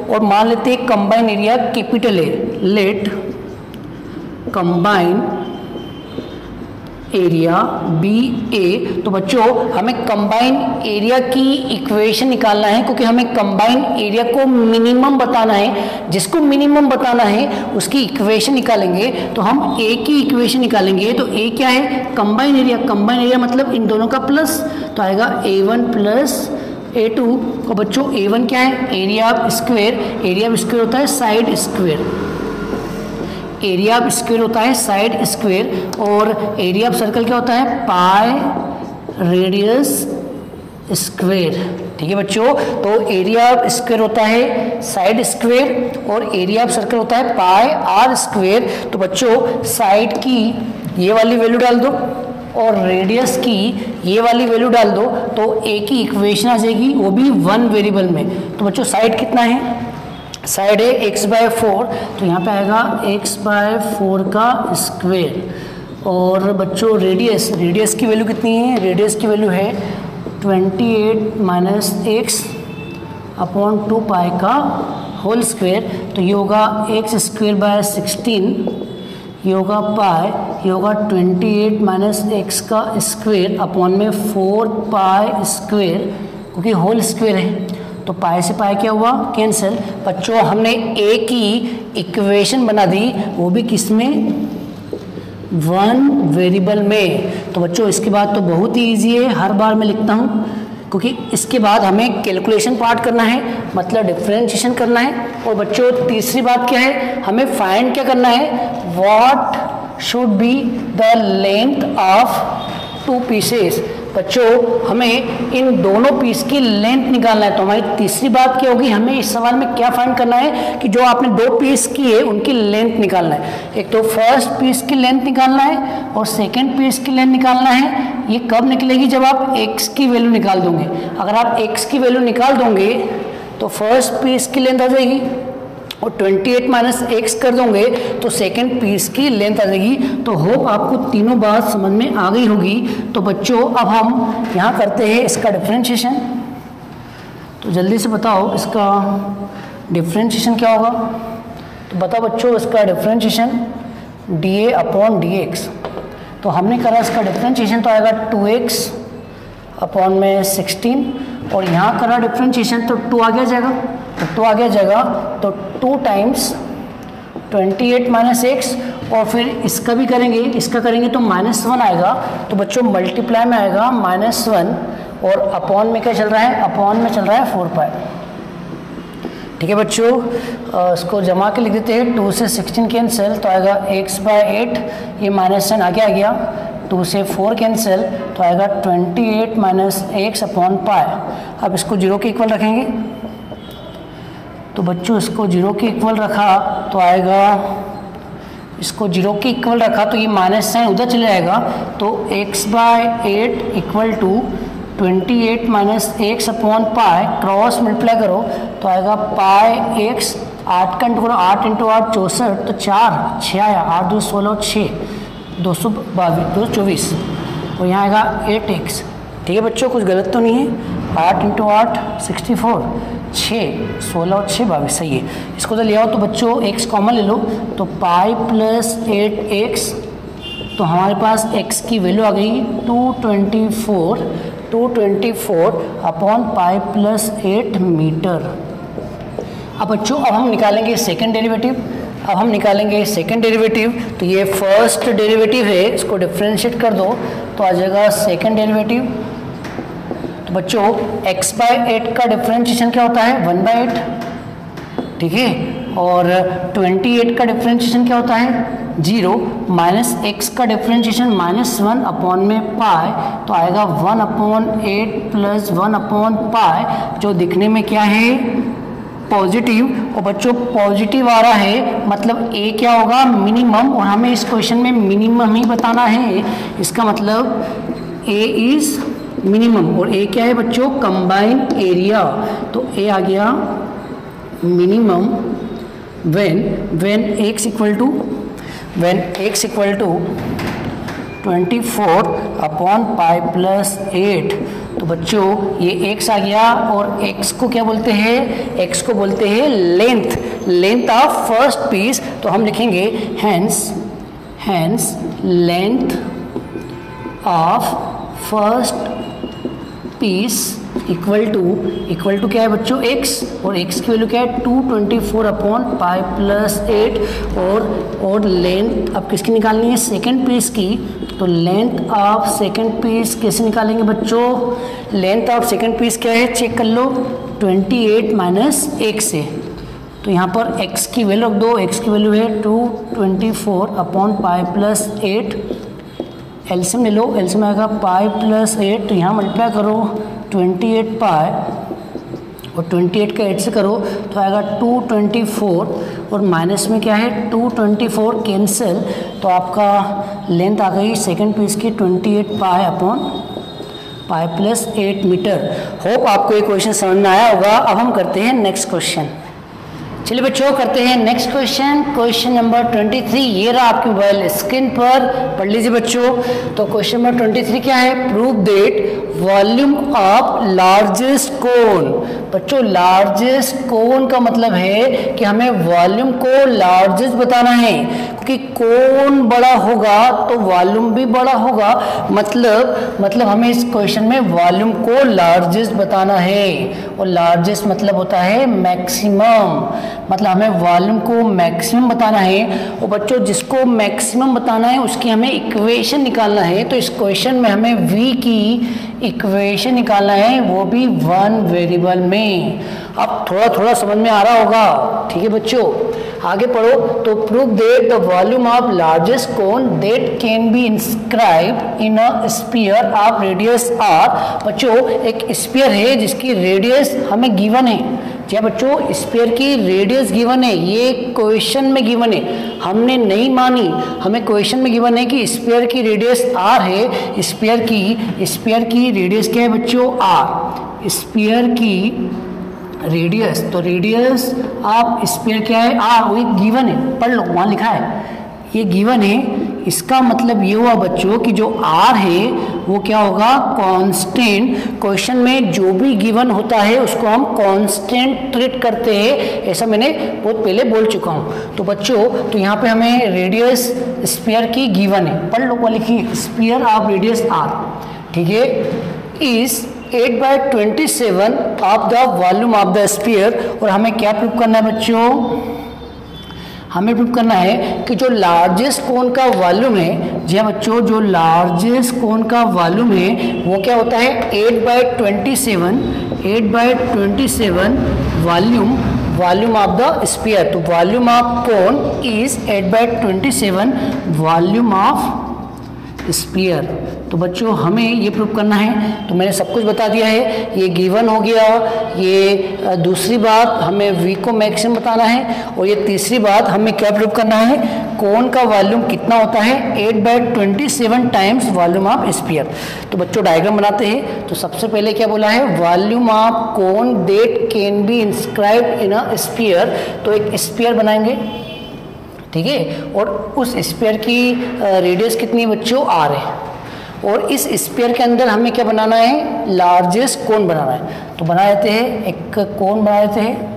और मान लेते हैं कंबाइन एरिया कैपिटल है, लेट कंबाइन एरिया BA। तो बच्चों हमें कंबाइन एरिया की इक्वेशन निकालना है, क्योंकि हमें कंबाइन एरिया को मिनिमम बताना है। जिसको मिनिमम बताना है उसकी इक्वेशन निकालेंगे, तो हम A की इक्वेशन निकालेंगे। तो A क्या है कंबाइन एरिया मतलब इन दोनों का प्लस, तो आएगा A1 प्लस A2। और बच्चों A1 क्या है एरिया ऑफ स्क्वायर होता है साइड स्क्वायर, और एरिया ऑफ सर्कल क्या होता है पाई रेडियस स्क्वायर। ठीक है बच्चों, तो एरिया ऑफ स्क्वायर होता है साइड स्क्वायर और एरिया ऑफ सर्कल होता है पाई r स्क्वायर। तो बच्चों साइड की ये वाली वैल्यू डाल दो और रेडियस की ये वाली वैल्यू डाल दो, तो A की इक्वेशन आ जाएगी, वो भी 1 वेरिएबल में। तो बच्चों साइड कितना है, साइड है x/4, तो यहाँ पे आएगा x/4 का स्क्वायर। और बच्चों रेडियस की वैल्यू कितनी है, रेडियस की वैल्यू है 28 माइनस x अपॉन 2 पाई का होल स्क्वायर। तो ये होगा x²/16, ये होगा पाई, ये होगा 28 माइनस x का स्क्वायर अपॉन में 4 पाई स्क्वायर, क्योंकि होल स्क्वायर है तो पाई से पाई क्या हुआ, कैंसिल। बच्चों हमने ए की इक्वेशन बना दी, वो भी किस में, वन वेरिएबल में। तो बच्चों इसके बाद तो बहुत ही ईजी है, हर बार मैं लिखता हूँ, क्योंकि इसके बाद हमें कैलकुलेशन पार्ट करना है, मतलब डिफरेंशिएशन करना है। और बच्चों तीसरी बात क्या है, हमें फाइंड क्या करना है, what should be the length of two pieces. बच्चों हमें इन दोनों पीस की लेंथ निकालना है। तो हमारी तीसरी बात क्या होगी, हमें इस सवाल में क्या फाइंड करना है कि जो आपने दो पीस किए उनकी लेंथ निकालना है। एक तो फर्स्ट पीस की लेंथ निकालना है और सेकंड पीस की लेंथ निकालना है। ये कब निकलेगी, जब आप x की वैल्यू निकाल दोगे। अगर आप x की वैल्यू निकाल दोगे तो फर्स्ट पीस की लेंथ आ जाएगी और 28 माइनस एक्स कर दोगे तो सेकंड पीस की लेंथ आ जाएगी। तो होप आपको तीनों बात समझ में आ गई होगी। तो बच्चों अब हम यहाँ करते हैं इसका डिफरेंशिएशन। तो जल्दी से बताओ इसका डिफरेंशिएशन क्या होगा। तो बताओ बच्चों इसका डिफरेंशिएशन dA अपॉन dx। तो हमने करा इसका डिफरेंशिएशन तो आएगा 2x अपॉन में 16 और यहाँ करा डिफरेंशिएशन तो 2 आगे जाएगा, तो 2 आगे जाएगा तो 2 टाइम्स 28 माइनस एक्स और फिर इसका भी करेंगे, इसका करेंगे तो -1 आएगा। तो बच्चों मल्टीप्लाई में आएगा -1 और अपॉन में क्या चल रहा है, अपॉन में चल रहा है 4 पाई। ठीक है बच्चों, इसको जमा के लिख देते हैं। 2 से 16 कैंसिल तो आएगा x/8, ये -1 आगे आ गया। 2 से 4 कैंसिल तो आएगा 28 माइनस एक्स अपॉन पाई। अब इसको 0 के इक्वल रखेंगे। तो बच्चों इसको 0 के इक्वल रखा तो आएगा, इसको 0 के इक्वल रखा तो ये माइनस साइन उधर चले जाएगा। तो x/8 equal to 28 minus X upon pi, cross multiply करो तो आएगा पाई एक्स। 8 का इंटू करो, 8 इंटू 8 64, तो 4 6 आया, 8 2 16 6 222 224 और यहाँ आएगा 8x। ठीक है बच्चों, कुछ गलत तो नहीं है। 8 इंटू 8 64, 6 16 और 6 22 सही है। इसको तो ले आओ। तो बच्चों x कॉमन ले लो तो पाई प्लस 8x, तो हमारे पास x की वैल्यू आ गई 224 अपॉन पाई प्लस 8 मीटर। अब बच्चों अब हम निकालेंगे सेकंड डेरिवेटिव। अब हम निकालेंगे सेकंड डेरिवेटिव। तो ये फर्स्ट डेरिवेटिव है, इसको डिफरेंशिएट कर दो तो आ जाएगा सेकंड डेरिवेटिव। तो बच्चों x/8 का डिफरेंशिएशन क्या होता है, 1/8। ठीक है, और 28 का डिफरेंशिएशन क्या होता है, 0 माइनस एक्स का डिफरेंशिएशन -1 अपॉन में पाई, तो आएगा 1/8 प्लस 1 पाई, जो दिखने में क्या है, पॉजिटिव। और बच्चों पॉजिटिव आ रहा है मतलब ए क्या होगा, मिनिमम। और हमें इस क्वेश्चन में मिनिमम ही बताना है, इसका मतलब ए इज मिनिमम। और ए क्या है बच्चों, कंबाइंड एरिया। तो ए आ गया minimum when x equal to 24 upon pi plus 8। तो बच्चों ये x आ गया और x को क्या बोलते हैं, x को बोलते हैं लेंथ ऑफ फर्स्ट पीस। तो हम लिखेंगे hence length of first piece equal to क्या है बच्चों, x, और x की वैल्यू क्या है 224 अपॉन पाई प्लस 8। और लेंथ अब किसकी निकालनी है, सेकंड पीस की। तो लेंथ ऑफ सेकंड पीस कैसे निकालेंगे बच्चों, लेंथ ऑफ सेकंड पीस क्या है, चेक कर लो, 28 माइनस 1 से। तो यहाँ पर x की वैल्यू रख दो, x की वैल्यू है 224 अपॉन पाई प्लस 8। एलसीएम ले लो, एलसीएम आएगा पाई प्लस 8, तो यहाँ मल्टीप्लाई करो 28 पाई और 28 का 8 से करो तो आएगा 224 और माइनस में क्या है 224 कैंसिल। तो आपका लेंथ आ गई सेकंड पीस की 28 pi upon pi plus 8 metre. Hope आपको ये क्वेश्चन समझ में आया होगा। अब हम करते हैं नेक्स्ट क्वेश्चन। चलिए बच्चों करते हैं नेक्स्ट क्वेश्चन, क्वेश्चन नंबर 23। ये रहा आपके मोबाइल स्क्रीन पर, पढ़ लीजिए बच्चों। तो क्वेश्चन नंबर 23 क्या है? Prove that volume of largest cone. बच्चों लार्जेस्ट कोन का मतलब है कि हमें वॉल्यूम को लार्जेस्ट बताना है, क्योंकि कोन बड़ा होगा तो वॉल्यूम भी बड़ा होगा। मतलब हमें इस क्वेश्चन में वॉल्यूम को लार्जेस्ट बताना है, और लार्जेस्ट मतलब होता है मैक्सिमम, मतलब हमें वॉल्यूम को मैक्सिमम बताना है। और बच्चों जिसको मैक्सिमम बताना है उसकी हमें इक्वेशन निकालना है। तो इस क्वेश्चन में हमें v की इक्वेशन निकालना है, वो भी वन वेरिएबल में। अब थोड़ा थोड़ा समझ में आ रहा होगा, ठीक है बच्चों? आगे पढ़ो। तो prove that the volume of largest cone that can be inscribed in a sphere of radius R. बच्चों एक स्फीयर है जिसकी रेडियस हमें गिवन है। जी बच्चों स्फीयर की रेडियस गिवन है, ये क्वेश्चन में गिवन है, हमने नहीं मानी। हमें क्वेश्चन में गिवन है कि स्फीयर की रेडियस आर है। स्फीयर की रेडियस क्या है बच्चों? आर। स्फीयर की रेडियस, तो रेडियस ऑफ स्फीयर क्या है? आर। वो गिवन है, पढ़ लो वहाँ लिखा है, ये गिवन है। इसका मतलब ये हुआ बच्चों कि जो आर है वो क्या होगा? कांस्टेंट। क्वेश्चन में जो भी गिवन होता है उसको हम कांस्टेंट ट्रीट करते हैं, ऐसा मैंने बहुत पहले बोल चुका हूँ। तो बच्चों तो यहाँ पे हमें रेडियस स्फीयर की गिवन है, पढ़ लो वहाँ लिखिए, स्फीयर ऑफ रेडियस आर, ठीक है, is 8/27 of the volume of the sphere. और हमें क्या प्रूव करना है बच्चों? हमें प्रूव करना है कि जो लार्जेस्ट कोन का वॉल्यूम है, जी हाँ बच्चों, जो लार्जेस्ट कोन का वॉल्यूम है वो क्या होता है? 8/27 वॉल्यूम ऑफ द स्फीयर। तो volume of cone is 8/27 volume of sphere. तो बच्चों हमें ये प्रूव करना है। तो मैंने सब कुछ बता दिया है, ये गिवन हो गया। ये दूसरी बात हमें v को मैक्सिमम बताना है, और ये तीसरी बात हमें क्या प्रूव करना है? कोन का वॉल्यूम कितना होता है? 8/27 टाइम्स वॉल्यूम ऑफ स्फीयर। तो बच्चों डायग्राम बनाते हैं। तो सबसे पहले क्या बोला है? Volume of cone that can be inscribed in a sphere. तो एक स्फीयर बनाएंगे, ठीक है, और उस स्फीयर की रेडियस कितनी बच्चों? आर है, और इस स्फीयर के अंदर हमें क्या बनाना है? लार्जेस्ट कोन बनाना है। तो बना देते हैं, एक कोन बना देते हैं।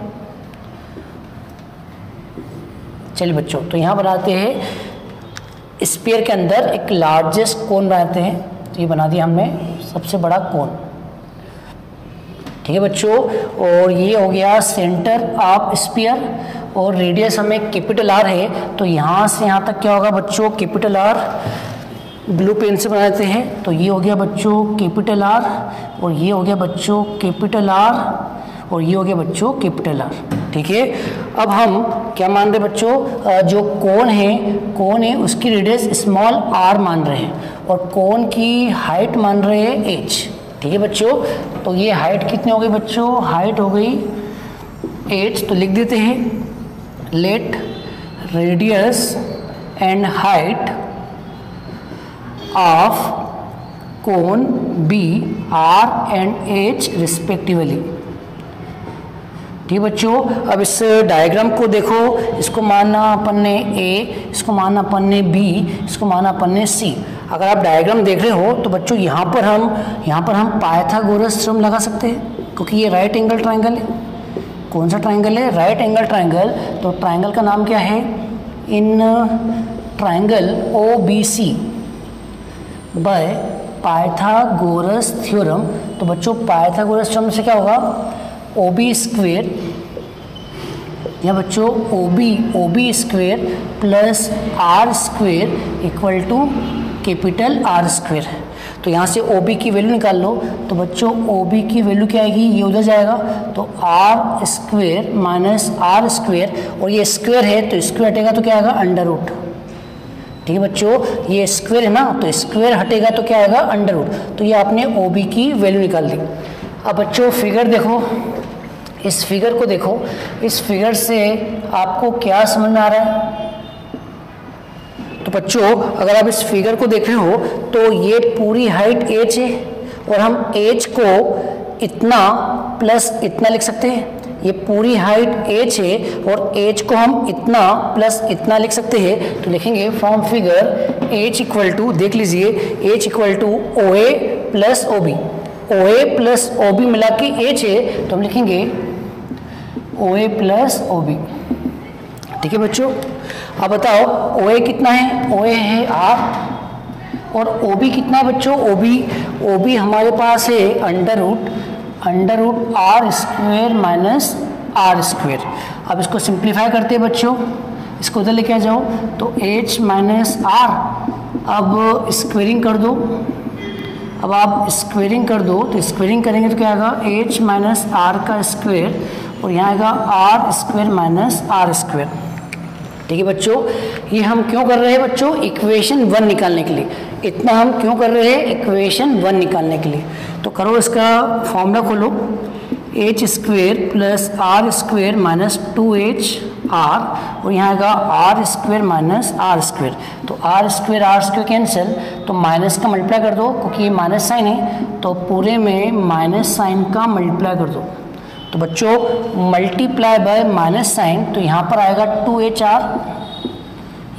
चलिए बच्चों तो यहाँ बनाते हैं स्फीयर के अंदर एक लार्जेस्ट कोन बनाते हैं। तो ये बना दिया हमने सबसे बड़ा कोन, ठीक है बच्चों। और ये हो गया सेंटर ऑफ स्फीयर, और रेडियस हमें कैपिटल आर है। तो यहाँ से यहाँ तक क्या होगा बच्चों? Capital R. ब्लू पेन से बनाते हैं। तो ये हो गया बच्चों कैपिटल आर, और ये हो गया बच्चों कैपिटल आर, और ये हो गया बच्चों कैपिटल आर, ठीक है। अब हम क्या मान रहे हैं बच्चों? जो कोन है उसकी रेडियस स्मॉल आर मान रहे हैं, और कोन की हाइट मान रहे हैं एच, ठीक है बच्चों। तो ये हाइट कितनी हो गई बच्चों? हाइट हो गई एच। तो लिख देते हैं let radius and height of cone be R and H respectively, ठीक है बच्चों। अब इस डायग्राम को देखो, इसको मानना अपन ने ए, इसको मानना अपन ने बी, इसको मानना अपन ने सी। अगर आप डायग्राम देख रहे हो तो बच्चों यहाँ पर हम पाइथागोरस थ्योरम लगा सकते हैं, क्योंकि ये राइट एंगल ट्राइंगल है। कौन सा ट्राइंगल है? Right angle triangle. तो ट्राइंगल का नाम क्या है? In triangle O B C by Pythagoras theorem. तो बच्चों पाइथागोरस थ्योरम से क्या होगा? ओ बी स्क्वेयर, या बच्चों O B square plus R square equal to capital R square. तो यहाँ से ओ बी की वैल्यू निकाल लो। तो बच्चों ओ बी की वैल्यू क्या आएगी? ये उधर जाएगा, तो R square minus R square, और ये स्क्वेयर है तो स्क्वेयर हटेगा तो क्या आएगा? अंडर रूट, ठीक है बच्चों। ये स्क्वेयर है ना, तो स्क्वेयर हटेगा तो क्या आएगा? Under root. तो ये आपने ओ बी की वैल्यू निकाल दी। अब बच्चों फिगर देखो, इस फिगर को देखो, इस फिगर से आपको क्या समझ में आ रहा है? तो बच्चों अगर आप इस फिगर को देख रहे हो तो ये पूरी हाइट h है, और हम h को इतना प्लस इतना लिख सकते हैं, ये पूरी हाइट h है और h को हम इतना प्लस इतना लिख सकते हैं, तो लिखेंगे from figure h equal to, देख लीजिए, h equal to OA plus OB, OA plus OB मिला के h है, तो हम लिखेंगे OA प्लस OB। ठीक है बच्चों, अब बताओ OA कितना है, OA है R और OB कितना है बच्चों, OB हमारे पास है under root R square minus R square. अब इसको सिंप्लीफाई करते हैं बच्चों, इसको उधर लेके आ जाओ, तो H माइनस R, अब स्क्वेयरिंग कर दो, अब आप स्क्वेयरिंग कर दो, तो स्क्वेयरिंग करेंगे तो क्या आएगा H माइनस R का स्क्वेयर और यहाँ आएगा R square minus R square. ठीक है बच्चों, ये हम क्यों कर रहे हैं बच्चों, इक्वेशन 1 निकालने के लिए, इतना हम क्यों कर रहे हैं, इक्वेशन 1 निकालने के लिए। तो करो, इसका फॉर्मूला खोलो, h square plus R square minus 2h R और यहाँ आएगा R square minus R square, तो R स्क्वेयर कैंसिल, तो माइनस का मल्टीप्लाई कर दो, क्योंकि ये माइनस साइन है तो पूरे में माइनस साइन का मल्टीप्लाई कर दो। तो बच्चों मल्टीप्लाई बाय माइनस साइन, तो यहाँ पर आएगा 2HR,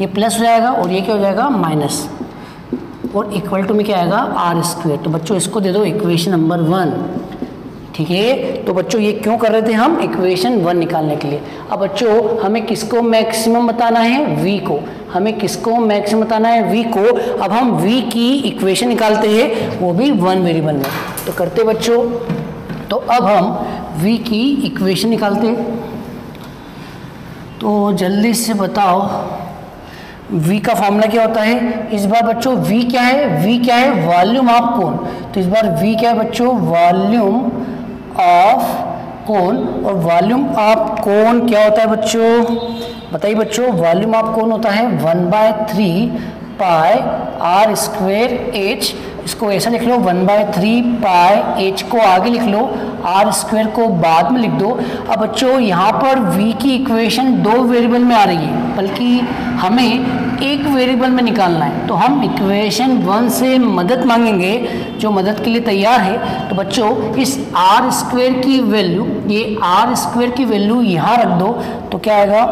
ये प्लस हो जाएगा और ये क्या हो जाएगा माइनस, और इक्वल टू में क्या आएगा R स्क्वेयर। तो बच्चों इसको दे दो इक्वेशन नंबर 1। ठीक है, तो बच्चों ये क्यों कर रहे थे हम, इक्वेशन 1 निकालने के लिए। अब बच्चों हमें किसको मैक्सिमम बताना है, V को, हमें किसको मैक्सिमम बताना है, V को। अब हम V की इक्वेशन निकालते हैं, वो भी 1 वेरिएबल में। तो करते बच्चों, तो अब हम V की इक्वेशन निकालते हैं, तो जल्दी से बताओ V का फॉर्मूला क्या होता है। इस बार बच्चों V क्या है, वॉल्यूम ऑफ कोन। तो इस बार V क्या है बच्चों, वॉल्यूम ऑफ कोन, और वॉल्यूम ऑफ कोन क्या होता है बच्चों, बताइए बच्चों, वॉल्यूम ऑफ कोन होता है 1/3 पाई R स्क्वेयर H। इसको ऐसा लिख लो, 1/3 पाई H को आगे लिख लो, R स्क्वेयर को बाद में लिख दो। अब बच्चों यहाँ पर V की इक्वेशन 2 वेरिएबल में आ रही है, बल्कि हमें एक वेरिएबल में निकालना है, तो हम इक्वेशन 1 से मदद मांगेंगे, जो मदद के लिए तैयार है। तो बच्चों इस R स्क्वेयर की वैल्यू, ये R स्क्वेयर की वैल्यू यहाँ रख दो, तो क्या आएगा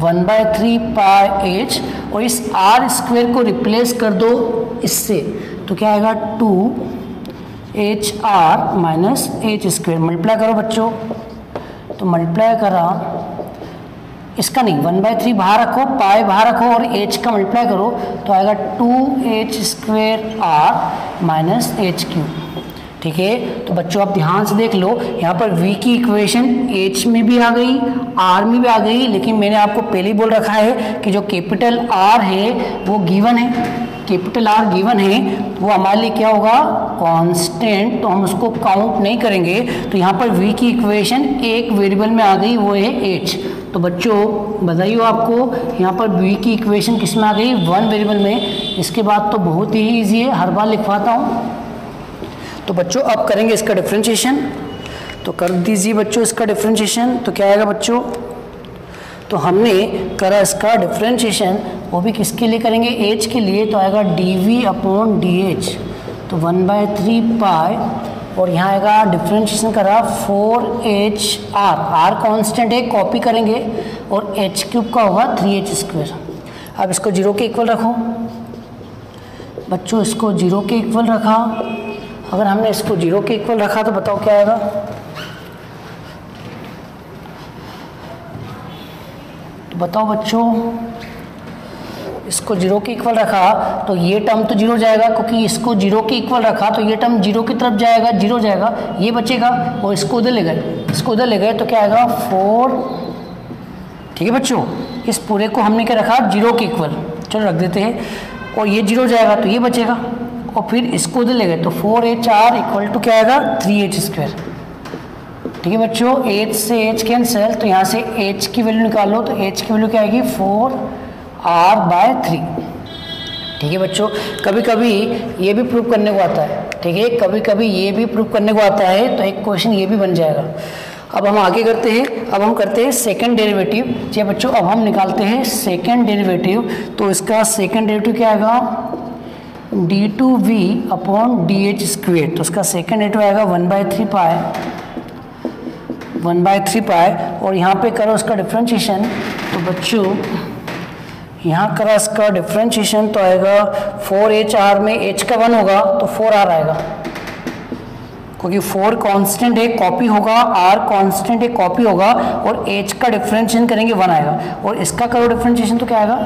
1/3 पाई H, और इस R स्क्वेयर को रिप्लेस कर दो इससे, तो क्या आएगा 2HR minus H square. Multiply करो बच्चों, तो मल्टीप्लाई करा, इसका नहीं, 1/3 बाहर रखो, पाई बाहर रखो और H का मल्टीप्लाई करो, तो आएगा 2H square R minus H cube. ठीक है, तो बच्चों आप ध्यान से देख लो, यहाँ पर V की इक्वेशन H में भी आ गई, R में भी आ गई, लेकिन मैंने आपको पहले ही बोल रखा है कि जो कैपिटल R है वो गिवन है, कैपिटल R गिवन है, वो हमारे लिए क्या होगा, कांस्टेंट, तो हम उसको काउंट नहीं करेंगे। तो यहाँ पर V की इक्वेशन एक वेरिएबल में आ गई, वो है H। तो बच्चों बताइए आपको यहाँ पर V की इक्वेशन किस में आ गई, 1 वेरिएबल में। इसके बाद तो बहुत ही ईजी है, हर बार लिखवाता हूँ। तो बच्चों अब करेंगे इसका डिफरेंशिएशन, तो कर दीजिए बच्चों इसका डिफरेंशिएशन। तो क्या आएगा बच्चों, तो हमने करा इसका डिफरेंशिएशन, वो भी किसके लिए करेंगे, H के लिए, तो आएगा dV/dH, तो 1/3 पाई, और यहाँ आएगा डिफरेंशिएशन करा 4HR, R कांस्टेंट है, कॉपी करेंगे, और H क्यूब का होगा 3H स्क्वेयर। अब इसको 0 के इक्वल रखो बच्चों, इसको 0 के इक्वल रखा। अगर हमने इसको 0 के इक्वल रखा तो बताओ क्या आएगा, तो बताओ बच्चों, इसको 0 के इक्वल रखा तो ये टर्म तो 0 जाएगा, क्योंकि इसको 0 के इक्वल रखा तो ये टर्म 0 की तरफ जाएगा, 0 जाएगा, ये बचेगा, और इसको उधर ले गए, इसको उधर ले गए, तो क्या आएगा 4। ठीक है बच्चों, इस पूरे को हमने क्या रखा 0 के इक्वल, चलो रख देते हैं, और ये 0 जाएगा तो ये बचेगा, और फिर इसको उधर ले गए, तो 4HR इक्वल टू क्या आएगा 3H स्क्वेयर। ठीक है बच्चों, H से H कैंसिल, तो यहाँ से H की वैल्यू निकालो, तो H की वैल्यू क्या आएगी 4R/3। ठीक है बच्चों, कभी कभी ये भी प्रूव करने को आता है, ठीक है, कभी कभी ये भी प्रूव करने को आता है, तो एक क्वेश्चन ये भी बन जाएगा। अब हम आगे करते हैं, अब हम करते हैं सेकंड डेरिवेटिव। जी बच्चों, अब हम निकालते हैं सेकंड डेरिवेटिव, तो इसका सेकंड डेरिवेटिव क्या आएगा d2V/dH स्क्वेयर, तो उसका सेकंड डेरिवेटिव आएगा 1/3 पाई 1/3 पाई, और यहाँ पे करो उसका डिफ्रेंशिएशन, तो बच्चों यहाँ करा इसका डिफ्रेंशिएशन तो आएगा 4HR में H का 1 होगा तो 4R आएगा, क्योंकि 4 कांस्टेंट एक कॉपी होगा, R कांस्टेंट एक कॉपी होगा, और H का डिफ्रेंशिएशन करेंगे 1 आएगा, और इसका करो डिफ्रेंशिएशन तो क्या आएगा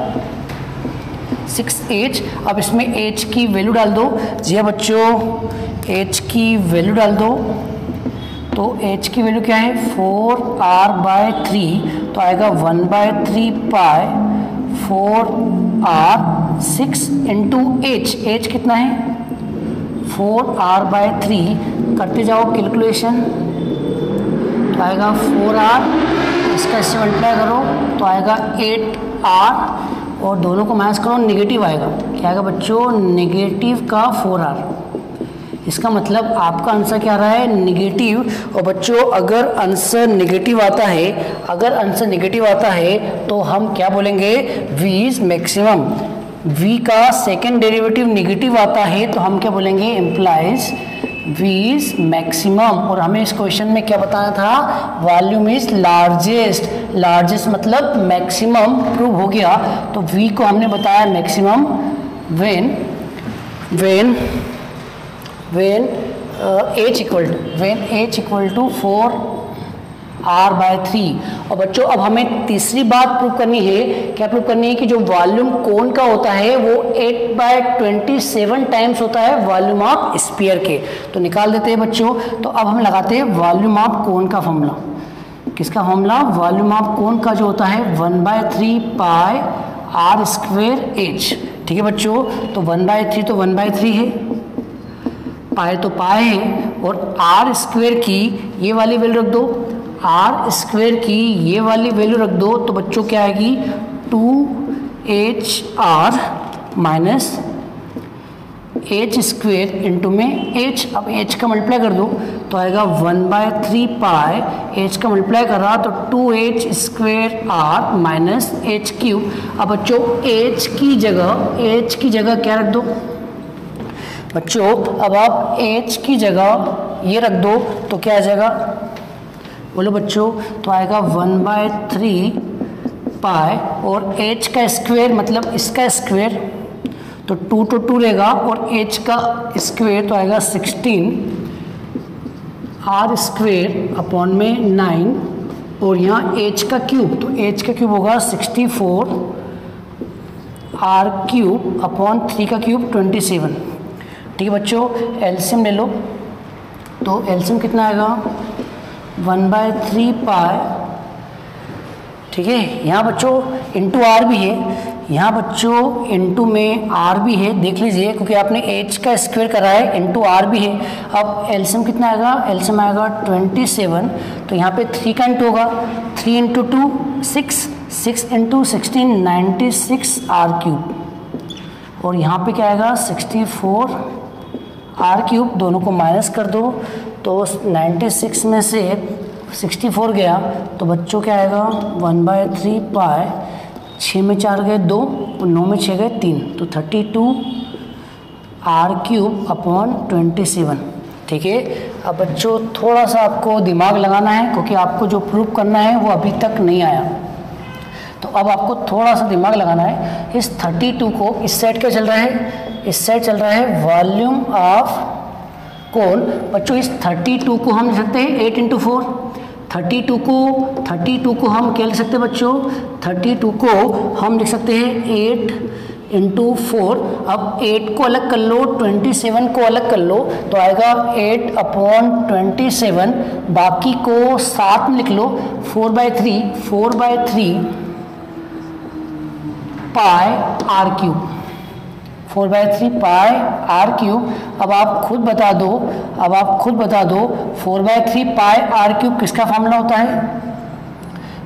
6H। अब इसमें H की वैल्यू डाल दो। जी हाँ बच्चों, H की वैल्यू डाल दो, तो H की वैल्यू क्या है 4R/3, तो आएगा 1/3 पाई 4R 6 इंटू H कितना है 4R/3, करते जाओ कैलकुलेशन, तो आएगा 4R, इसका इससे मल्टीप्लाई करो तो आएगा 8R, और दोनों को माइनस करो नेगेटिव आएगा, क्या आएगा बच्चों नेगेटिव का 4R। इसका मतलब आपका आंसर क्या आ रहा है नेगेटिव। और बच्चों अगर आंसर नेगेटिव आता है तो हम क्या बोलेंगे V इज मैक्सिमम। V का सेकेंड डेरिवेटिव नेगेटिव आता है तो हम क्या बोलेंगे इम्प्लाइज V इज मैक्सिमम। और हमें इस क्वेश्चन में क्या बताना था वॉल्यूम इज लार्जेस्ट मतलब मैक्सिमम प्रूव हो गया, तो V को हमने बताया maximum when H equal to 4R/3। और बच्चों अब हमें तीसरी बात प्रूव करनी है, क्या प्रूव करनी है कि जो वॉल्यूम कोन का होता है वो 8/27 टाइम्स होता है वॉल्यूम ऑफ स्फीयर के। तो निकाल देते हैं बच्चों। तो अब हम लगाते हैं वॉल्यूम ऑफ कोन का फॉर्मूला। किसका फॉर्मूला वॉल्यूम ऑफ कोन का जो होता है 1/3 पाई R² H। ठीक है बच्चों, तो 1/3 तो 1/3 है, पाई तो पाई है, और R² की ये वाली वैल्यू रख दो, R² की ये वाली वैल्यू रख दो, तो बच्चों क्या आएगी 2HR माइनस H² इंटू में H। अब H का मल्टीप्लाई कर दो तो आएगा 1/3 पाई, H का मल्टीप्लाई कर रहा तो 2H² माइनस H³। अब बच्चों H की जगह क्या रख दो बच्चों, अब आप H की जगह ये रख दो तो क्या आ जाएगा बोलो बच्चों, तो आएगा 1/3 पाई, और H का स्क्वायर मतलब इसका स्क्वायर तो 2 तो 2 रहेगा, और H का स्क्वायर तो आएगा 16 R² अपॉन में 9, और यहाँ H का क्यूब तो H का क्यूब होगा 64 R³ अपॉन 3 का क्यूब 27। ठीक है बच्चों, एलसीएम ले लो, तो एलसीएम कितना आएगा 1/3 पाई। ठीक है, यहाँ बच्चों इंटू R भी है, यहाँ बच्चों इंटू में R भी है, देख लीजिए क्योंकि आपने H का स्क्वायर करा है, इंटू R भी है। अब एलसीएम कितना आएगा, एलसीएम आएगा 27, तो यहाँ पे 3 का इंटू होगा, 3 इंटू 2 6, 6 इंटू 16 96 R³, और यहाँ पे क्या आएगा 64 R³, दोनों को माइनस कर दो तो 96 में से 64 गया तो बच्चों क्या आएगा 1/3 पाई, 6 में 4 गए 2 और 9 में 6 गए 3, तो 32 R³ अपॉन 27। ठीक है, अब बच्चों थोड़ा सा आपको दिमाग लगाना है क्योंकि आपको जो प्रूफ करना है वो अभी तक नहीं आया, तो अब आपको थोड़ा सा दिमाग लगाना है। इस 32 को इस साइड क्या चल रहा है, इस साइड चल रहा है वॉल्यूम ऑफ कोन। बच्चों इस 32 को हम लिख सकते हैं 8 इंटू 4, 32 को हम क्या लिख सकते हैं बच्चों, 32 को हम लिख सकते हैं 8 इंटू 4। अब 8 को अलग कर लो, 27 को अलग कर लो, तो आएगा 8 अपॉन 27, बाकी को साथ में लिख लो 4/3 पाई R³, 4/3 पाई R³। अब आप खुद बता दो 4/3 पाई R³ किसका फॉर्मूला होता है,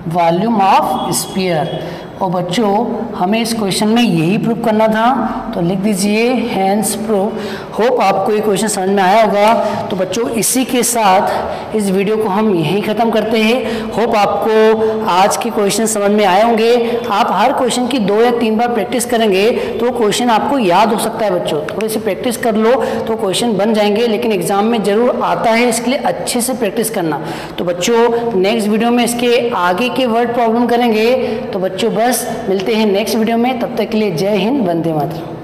वॉल्यूम ऑफ स्फीयर। और बच्चों हमें इस क्वेश्चन में यही प्रूव करना था, तो लिख दीजिए हैंस प्रूव। होप आपको ये क्वेश्चन समझ में आया होगा। तो बच्चों इसी के साथ इस वीडियो को हम यहीं ख़त्म करते हैं। होप आपको आज के क्वेश्चन समझ में आए होंगे। आप हर क्वेश्चन की 2 या 3 बार प्रैक्टिस करेंगे तो क्वेश्चन आपको याद हो सकता है। बच्चों थोड़ी सी प्रैक्टिस कर लो तो क्वेश्चन बन जाएंगे, लेकिन एग्जाम में जरूर आता है, इसके लिए अच्छे से प्रैक्टिस करना। तो बच्चों नेक्स्ट वीडियो में इसके आगे के वर्ड प्रॉब्लम करेंगे। तो बच्चों बस मिलते हैं नेक्स्ट वीडियो में, तब तक के लिए जय हिंद, वंदे मातरम।